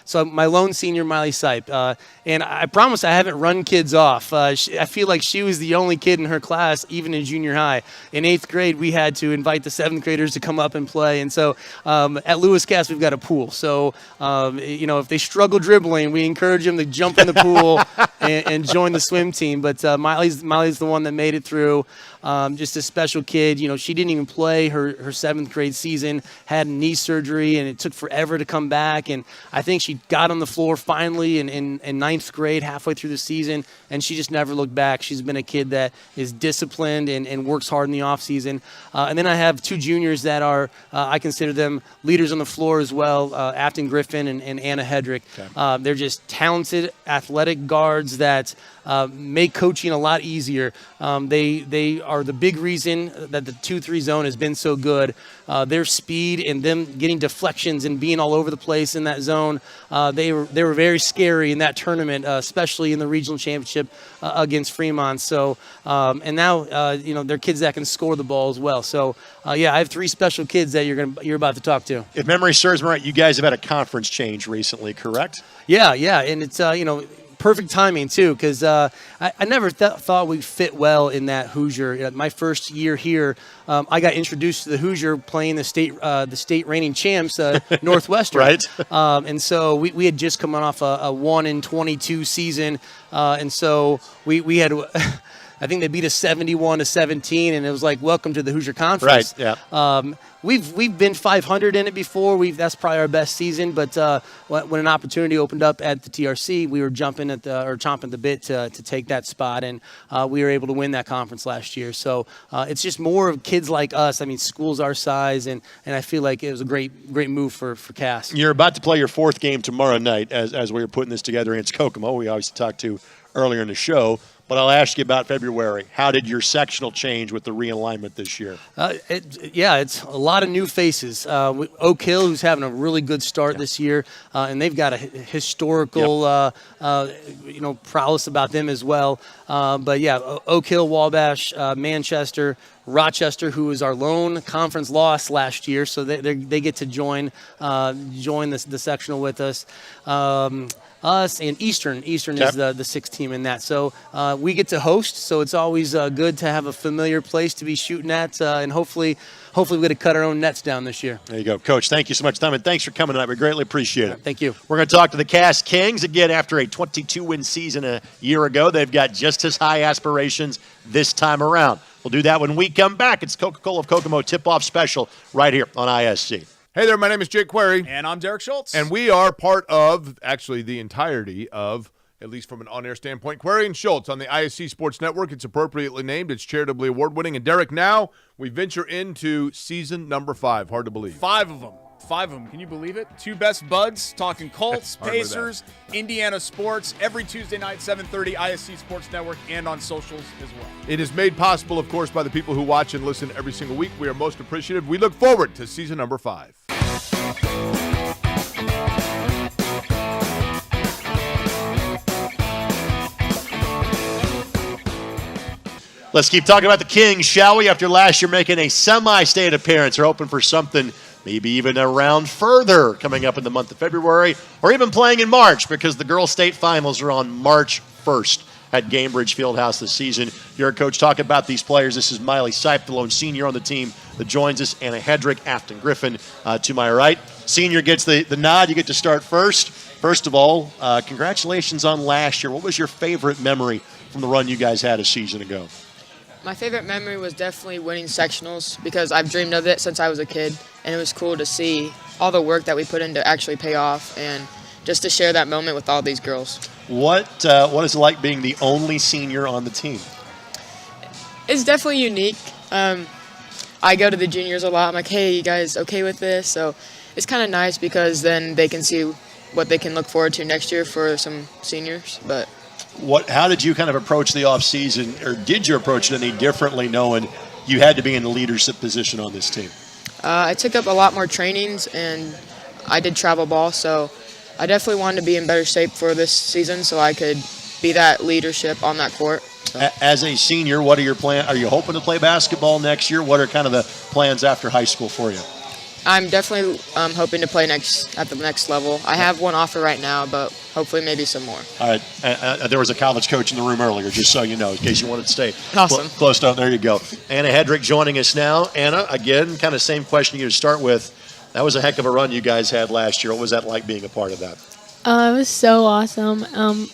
so my lone senior, Miley Sipe. And I promise I haven't run kids off. I feel like she was the only kid in her class, even in junior high. In 8th grade, we had to invite the 7th graders to come up and play. And so at Lewis Cass, we've got a pool. So, if they struggle dribbling, we encourage them to jump in the pool and join the swim team. But Miley's the one that made it through. Just a special kid. She didn't even play her 7th grade season, had knee surgery, and it took forever to come back. And I think she got on the floor finally in 9th grade, halfway through the season, and she just never looked back. She's been a kid that is disciplined and works hard in the offseason. And then I have 2 juniors that are, I consider them leaders on the floor as well, Afton Griffin and Anna Hedrick. Okay. They're just talented, athletic guards that make coaching a lot easier. They are the big reason that the 2-3 zone has been so good. Their speed and them getting deflections and being all over the place in that zone, they were very scary in that tournament, especially in the regional championship against Fremont. So, and now they're kids that can score the ball as well. So, I have 3 special kids that you're about to talk to. If memory serves me right, you guys have had a conference change recently, correct? Yeah, and it's perfect timing too, because I never thought we'd fit well in that Hoosier. My first year here, I got introduced to the Hoosier playing the state reigning champs, Northwestern. Right. And so we had just come off a 1-22 season, and so we had. I think they beat us 71-17, and it was like, welcome to the Hoosier Conference. Right. Yeah. We've been 500 in it before. That's probably our best season. But when an opportunity opened up at the TRC, we were chomping at the bit to take that spot, and we were able to win that conference last year. So it's just more of kids like us. I mean, schools our size, and I feel like it was a great move for Cass. You're about to play your 4th game tomorrow night as we were putting this together against Kokomo. We obviously talked to earlier in the show. But I'll ask you about February. How did your sectional change with the realignment this year? It's a lot of new faces. Oak Hill, who's having a really good start this year, and they've got a historical, prowess about them as well. Oak Hill, Wabash, Manchester, Rochester, who was our lone conference loss last year, so they get to join the sectional with us. Us and Eastern. Eastern is the 6th team in that. So we get to host, so it's always good to have a familiar place to be shooting at, and hopefully we get to cut our own nets down this year. There you go. Coach, thank you so much, Tom, and thanks for coming tonight. We greatly appreciate it. Thank you. We're going to talk to the Cass Kings again after a 22-win season a year ago. They've got just as high aspirations this time around. We'll do that when we come back. It's Coca-Cola of Kokomo Tip-Off Special right here on ISC. Hey there, my name is Jake Query. And I'm Derek Schultz. And we are part of, actually, the entirety of, at least from an on-air standpoint, Query and Schultz on the ISC Sports Network. It's appropriately named. It's charitably award-winning. And Derek, now we venture into season number 5. Hard to believe. 5 of them. 5 of them. Can you believe it? 2 best buds, talking Colts, Pacers, Indiana sports, every Tuesday night, 7:30, ISC Sports Network, and on socials as well. It is made possible, of course, by the people who watch and listen every single week. We are most appreciative. We look forward to season number 5. Let's keep talking about the Kings, shall we? After last year making a semi-state appearance, they're hoping for something maybe even a round further coming up in the month of February, or even playing in March, because the girls' state finals are on March 1st at Gamebridge Fieldhouse this season. You heard Coach talk about these players. This is Miley Seif, the lone senior on the team that joins us, Anna Hedrick, Afton Griffin to my right. Senior gets the nod. You get to start first. First of all, congratulations on last year. What was your favorite memory from the run you guys had a season ago? My favorite memory was definitely winning sectionals, because I've dreamed of it since I was a kid, and it was cool to see all the work that we put in to actually pay off, and just to share that moment with all these girls. What is it like being the only senior on the team? It's definitely unique. I go to the juniors a lot. I'm like, hey, you guys okay with this? So it's kind of nice, because then they can see what they can look forward to next year for some seniors. But how did you kind of approach the off season, or did you approach it any differently, knowing you had to be in the leadership position on this team? I took up a lot more trainings, and I did travel ball, so I definitely wanted to be in better shape for this season so I could be that leadership on that court. So. As a senior, what are your plans? Are you hoping to play basketball next year? What are kind of the plans after high school for you? I'm definitely hoping to play at the next level. I have one offer right now, but hopefully maybe some more. All right. There was a college coach in the room earlier, just so you know, in case you wanted to stay awesome. Close to. There you go. Anna Hedrick joining us now. Anna, again, kind of same question you to start with. That was a heck of a run you guys had last year. What was that like being a part of that? It was so awesome.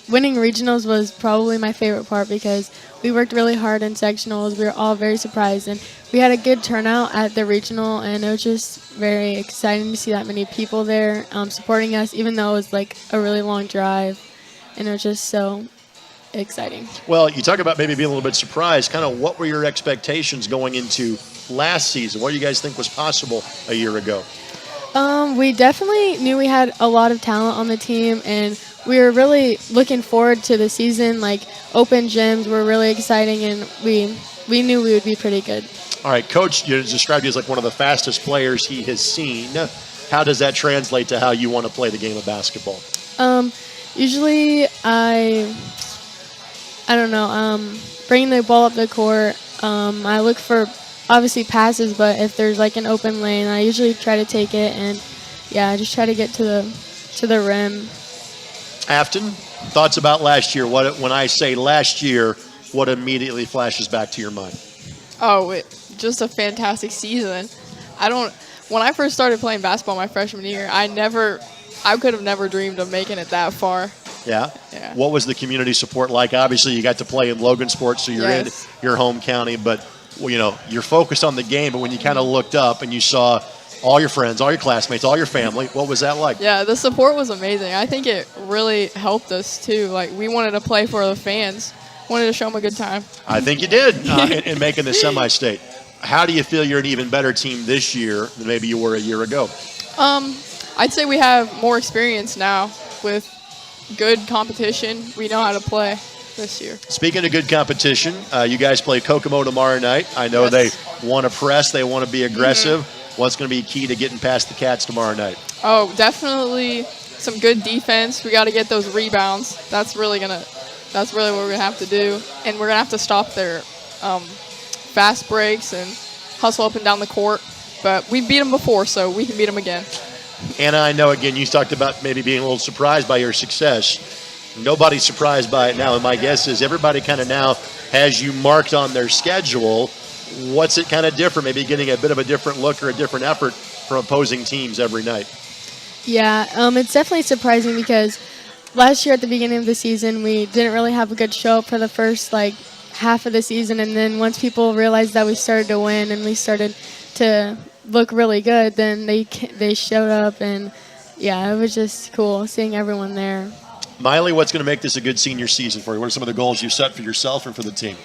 Winning regionals was probably my favorite part, because we worked really hard in sectionals. We were all very surprised, and we had a good turnout at the regional, and it was just very exciting to see that many people there supporting us, even though it was like a really long drive, and it was just so exciting. Well, you talk about maybe being a little bit surprised. Kind of what were your expectations going into last season? What do you guys think was possible a year ago? We definitely knew we had a lot of talent on the team, and we were really looking forward to the season. Like, open gyms were really exciting, and we knew we would be pretty good. All right, Coach, you described you as like one of the fastest players he has seen. How does that translate to how you want to play the game of basketball? Usually I don't know, bringing the ball up the court, I look for obviously passes, but if there's like an open lane, I usually try to take it, and I just try to get to the rim. Afton, thoughts about last year? When I say last year, what immediately flashes back to your mind? Oh, just a fantastic season. When I first started playing basketball my freshman year, I could have never dreamed of making it that far. Yeah? What was the community support like? Obviously, you got to play in Logan Sports, so you're in your home county, but you're focused on the game, but when you kind of looked up and you saw all your friends, all your classmates, all your family, what was that like? Yeah, the support was amazing. I think it really helped us, too. Like, we wanted to play for the fans, wanted to show them a good time. I think you did in making the semi-state. How do you feel you're an even better team this year than maybe you were a year ago? I'd say we have more experience now with good competition. We know how to play this year. Speaking of good competition, you guys play Kokomo tomorrow night. I know they want to press, they want to be aggressive. Mm-hmm. What's going to be key to getting past the Cats tomorrow night? Oh, definitely some good defense. We got to get those rebounds. That's really what we're gonna have to do, and we're gonna have to stop their fast breaks and hustle up and down the court. But we beat them before, so we can beat them again. Anna, I know, again, you talked about maybe being a little surprised by your success. Nobody's surprised by it now, and my guess is everybody kind of now has you marked on their schedule. What's it kind of different? Maybe getting a bit of a different look or a different effort from opposing teams every night. Yeah, it's definitely surprising, because last year at the beginning of the season, we didn't really have a good show up for the first half of the season, and then once people realized that we started to win and we started to look really good, then they showed up, and it was just cool seeing everyone there. Miley, what's going to make this a good senior season for you? What are some of the goals you set for yourself and for the team?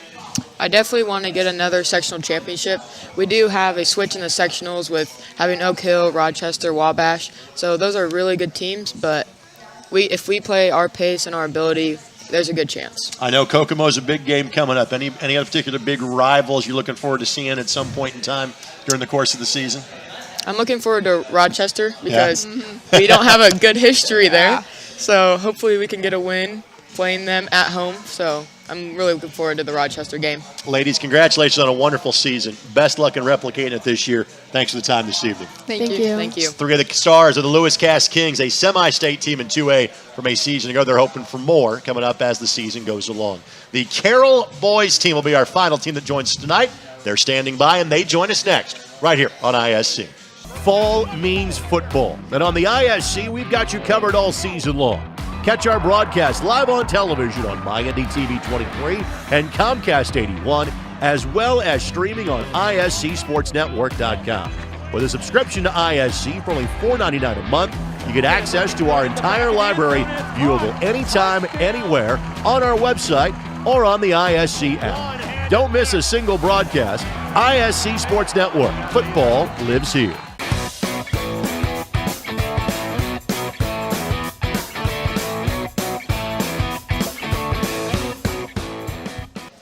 I definitely want to get another sectional championship. We do have a switch in the sectionals with having Oak Hill, Rochester, Wabash. So those are really good teams, but if we play our pace and our ability, there's a good chance. I know Kokomo's a big game coming up. Any other particular big rivals you're looking forward to seeing at some point in time during the course of the season? I'm looking forward to Rochester because we don't have a good history there. So hopefully we can get a win playing them at home. So I'm really looking forward to the Rochester game. Ladies, congratulations on a wonderful season. Best luck in replicating it this year. Thanks for the time this evening. Thank you. Thank you. Three of the stars of the Lewis Cass Kings, a semi-state team in 2A from a season ago. They're hoping for more coming up as the season goes along. The Carroll boys team will be our final team that joins us tonight. They're standing by, and they join us next right here on ISC. Fall means football, and on the ISC, we've got you covered all season long. Catch our broadcast live on television on MyNDTV 23 and Comcast 81, as well as streaming on ISCSportsNetwork.com. With a subscription to ISC for only $4.99 a month, you get access to our entire library, viewable anytime, anywhere, on our website or on the ISC app. Don't miss a single broadcast. ISC Sports Network. Football lives here.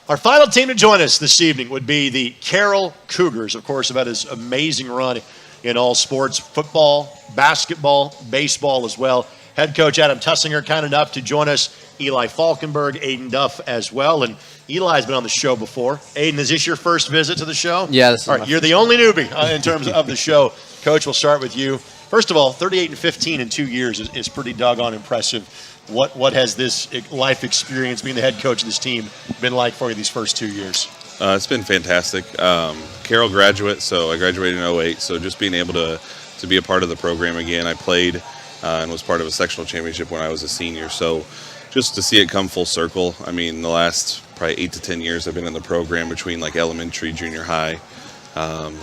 Our final team to join us this evening would be the Carroll Cougars. Of course, have had this amazing run in all sports, football, basketball, baseball as well. Head coach Adam Tussinger kind enough to join us. Eli Falkenberg, Aiden Duff as well. And Eli's been on the show before. Aiden, is this your first visit to the show? Yeah, this is all right, you're the only newbie in terms of the show. Coach, we'll start with you. First of all, 38-15 in 2 years is pretty doggone impressive. What has this life experience, being the head coach of this team, been like for you these first 2 years? It's been fantastic. Carroll graduate, so I graduated in 2008. So just being able to be a part of the program again. I played and was part of a sectional championship when I was a senior. So just to see it come full circle. I mean, the last probably 8 to 10 years I've been in the program between like elementary, junior high,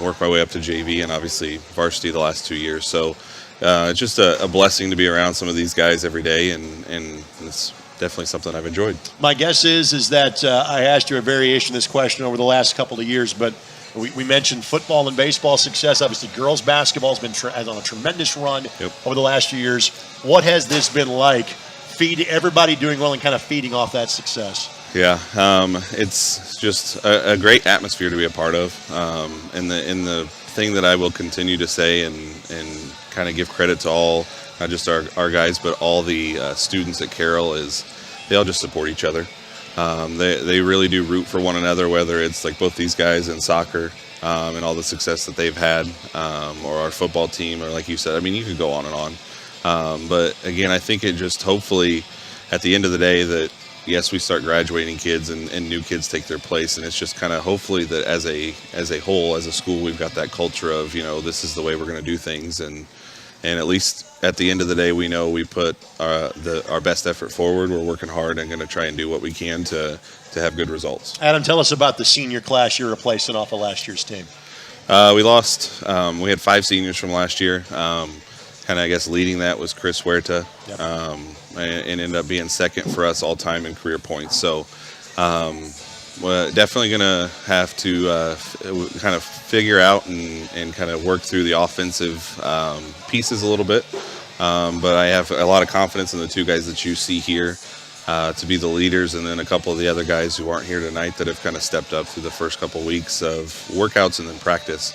worked my way up to JV and obviously varsity the last 2 years. So it's just a blessing to be around some of these guys every day, and it's definitely something I've enjoyed. My guess is that I asked you a variation of this question over the last couple of years, but we mentioned football and baseball success. Obviously, girls basketball has been on a tremendous run over the last few years. What has this been like, everybody doing well and kind of feeding off that success? Yeah, it's just a great atmosphere to be a part of, and the thing that I will continue to say and kind of give credit to all, not just our guys, but all the students at Carroll, is they all just support each other. They really do root for one another, whether it's like both these guys in soccer and all the success that they've had, or our football team, or like you said, I mean, you could go on and on. But again, I think it just hopefully at the end of the day that, yes, we start graduating kids and new kids take their place, and it's just kind of hopefully that as a whole, as a school, we've got that culture of, this is the way we're going to do things, and at least at the end of the day, we know we put our best effort forward. We're working hard and going to try and do what we can to have good results. Adam, tell us about the senior class you're replacing off of last year's team. We lost. We had 5 seniors from last year. Kind of, I guess, leading that was Chris Huerta, and ended up being second for us all time in career points. So we're definitely going to have to kind of figure out and kind of work through the offensive pieces a little bit. But I have a lot of confidence in the 2 guys that you see here to be the leaders, and then a couple of the other guys who aren't here tonight that have kind of stepped up through the first couple of weeks of workouts and then practice,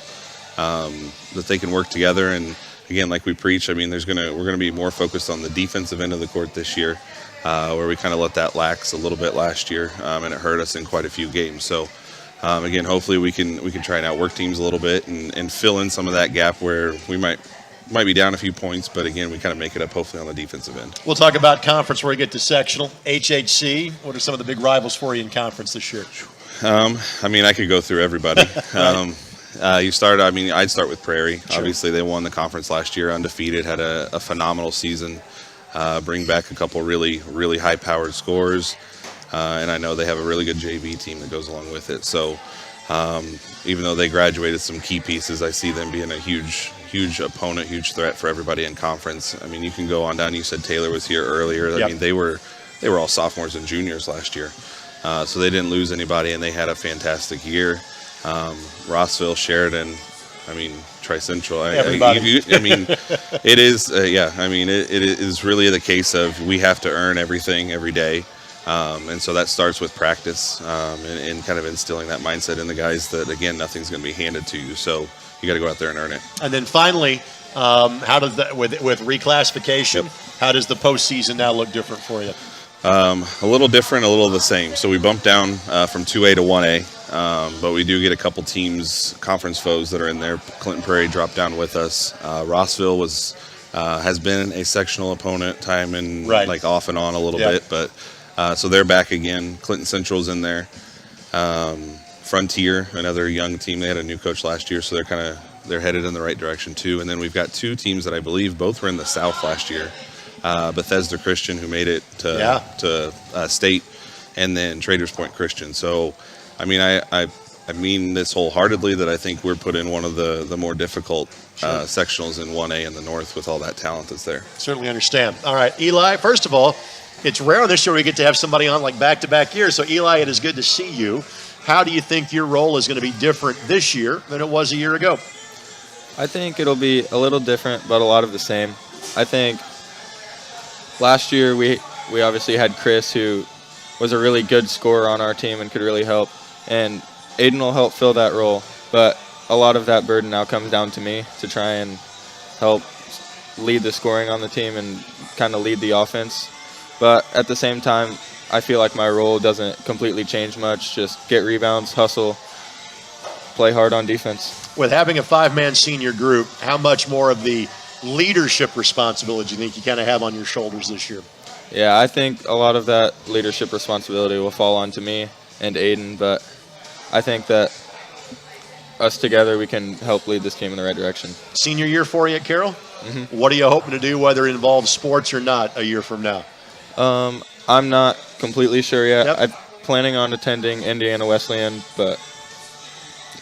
that they can work together. And again, like we preach, I mean, we're going to be more focused on the defensive end of the court this year, where we kind of let that lax a little bit last year, and it hurt us in quite a few games. So again, hopefully we can try and outwork teams a little bit and fill in some of that gap where we might be down a few points, but again, we kind of make it up hopefully on the defensive end. We'll talk about conference where we get to sectional. HHC, what are some of the big rivals for you in conference this year? I mean, I could go through everybody. I'd start with Prairie. Sure. Obviously, they won the conference last year, undefeated, had a phenomenal season. Bring back a couple really, really high-powered scorers, and I know they have a really good JV team that goes along with it. So even though they graduated some key pieces, I see them being a huge opponent, huge threat for everybody in conference. I mean, you can go on down. You said Taylor was here earlier. I mean, they were all sophomores and juniors last year, so they didn't lose anybody, and they had a fantastic year. Rossville, Sheridan, I mean, Tri-Central. Everybody. I mean, it is, I mean, it is really the case of we have to earn everything every day. And so that starts with practice and kind of instilling that mindset in the guys that, again, nothing's going to be handed to you. So you got to go out there and earn it. And then finally, how does that, with reclassification, how does the postseason now look different for you? A little different, a little the same. So we bumped down from 2A to 1A, but we do get a couple teams, conference foes that are in there. Clinton Prairie dropped down with us. Rossville has been a sectional opponent, time and like off and on a little bit, but so they're back again. Clinton Central's in there. Frontier, another young team. They had a new coach last year, so they're headed in the right direction too. And then we've got two teams that I believe both were in the South last year. Bethesda Christian, who made it to state, and then Traders Point Christian. So, I mean, I mean this wholeheartedly that I think we're put in one of the more difficult sectionals in 1A in the North with all that talent that's there. Certainly understand. All right, Eli, first of all, it's rare on this show we get to have somebody on like back-to-back years. So, Eli, it is good to see you. How do you think your role is going to be different this year than it was a year ago? I think it'll be a little different, but a lot of the same. I think last year we obviously had Chris, who was a really good scorer on our team and could really help, and Aiden will help fill that role. But a lot of that burden now comes down to me to try and help lead the scoring on the team and kind of lead the offense. But at the same time, I feel like my role doesn't completely change much. Just get rebounds, hustle, play hard on defense. With having a five-man senior group, how much more of the leadership responsibility do you think you kind of have on your shoulders this year? Yeah, I think a lot of that leadership responsibility will fall onto me and Aiden, but I think that us together, we can help lead this team in the right direction. Senior year for you at Carroll? Mm-hmm. What are you hoping to do, whether it involves sports or not, a year from now? I'm not completely sure yet. I'm planning on attending Indiana Wesleyan, but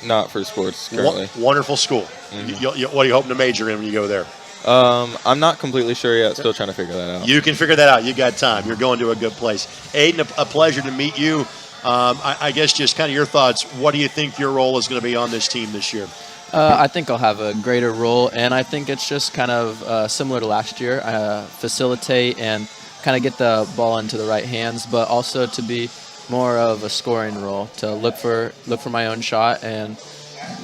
not for sports currently. Wonderful school. Mm-hmm. What are you hoping to major in when you go there? I'm not completely sure yet. Still trying to figure that out. You can figure that out. You got time. You're going to a good place. Aiden, a pleasure to meet you. I guess just kind of your thoughts. What do you think your role is going to be on this team this year? I think I'll have a greater role, and I think it's just kind of similar to last year. Facilitate and kind of get the ball into the right hands, but also to be more of a scoring role, to look for my own shot, and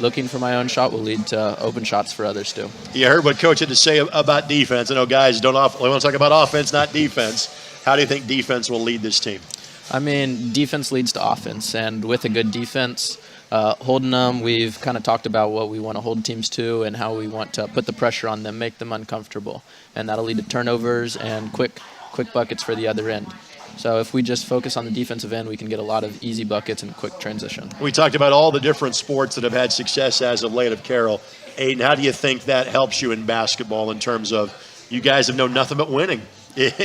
looking for my own shot will lead to open shots for others too. You heard what Coach had to say about defense. I know guys we want to talk about offense, not defense. How do you think defense will lead this team? I mean, defense leads to offense, and with a good defense, holding them, we've kind of talked about what we want to hold teams to and how we want to put the pressure on them, make them uncomfortable, and that'll lead to turnovers and quick buckets for the other end. So if we just focus on the defensive end, we can get a lot of easy buckets and quick transition. We talked about all the different sports that have had success as of late of Carroll. Aiden, how do you think that helps you in basketball in terms of you guys have known nothing but winning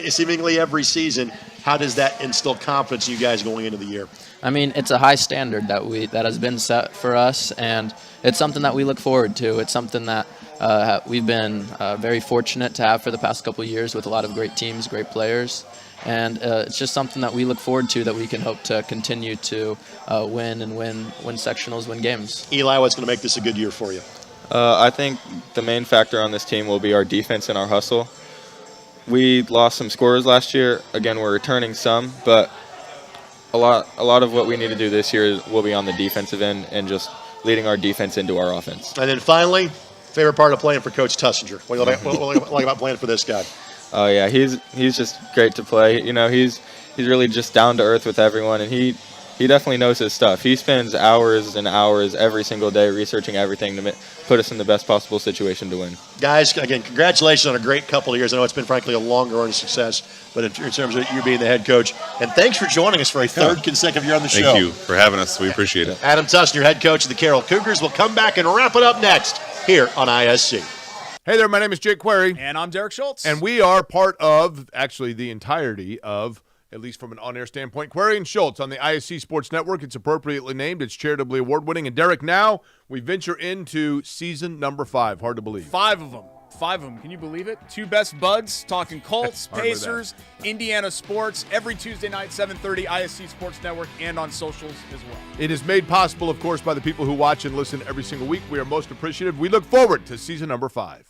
seemingly every season? How does that instill confidence in you guys going into the year? I mean, it's a high standard that has been set for us, and it's something that we look forward to. It's something that we've been very fortunate to have for the past couple of years with a lot of great teams, great players. And it's just something that we look forward to, that we can hope to continue to win sectionals, win games. Eli, what's going to make this a good year for you? I think the main factor on this team will be our defense and our hustle. We lost some scorers last year. Again, we're returning some, but a lot of what we need to do this year will be on the defensive end and just leading our defense into our offense. And then finally, favorite part of playing for Coach Tussinger. What do you like about playing for this guy? Oh yeah, he's just great to play. You know, he's really just down to earth with everyone, and he definitely knows his stuff. He spends hours and hours every single day researching everything to put us in the best possible situation to win. Guys, again, congratulations on a great couple of years. I know it's been, frankly, a long road of success, but in terms of you being the head coach, and thanks for joining us for a third consecutive year on the show. Thank you for having us. We appreciate it. Adam Tussinger, head coach of the Carroll Cougars, will come back and wrap it up next here on ISC. Hey there, my name is Jake Query. And I'm Derek Schultz. And we are part of, actually, the entirety of, at least from an on-air standpoint, Query and Schultz on the ISC Sports Network. It's appropriately named. It's charitably award-winning. And Derek, now we venture into season number 5. Hard to believe. 5 of them. 5 of them. Can you believe it? 2 best buds, talking Colts, Pacers, Indiana sports, every Tuesday night, 7:30, ISC Sports Network, and on socials as well. It is made possible, of course, by the people who watch and listen every single week. We are most appreciative. We look forward to season number 5.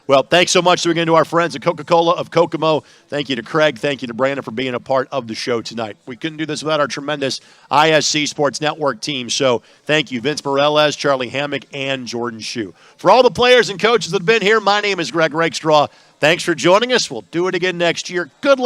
Well, thanks so much again to our friends at Coca-Cola of Kokomo. Thank you to Craig. Thank you to Brandon for being a part of the show tonight. We couldn't do this without our tremendous ISC Sports Network team. So thank you, Vince Morales, Charlie Hammock, and Jordan Shue. For all the players and coaches that have been here, my name is Greg Rakestraw. Thanks for joining us. We'll do it again next year. Good luck.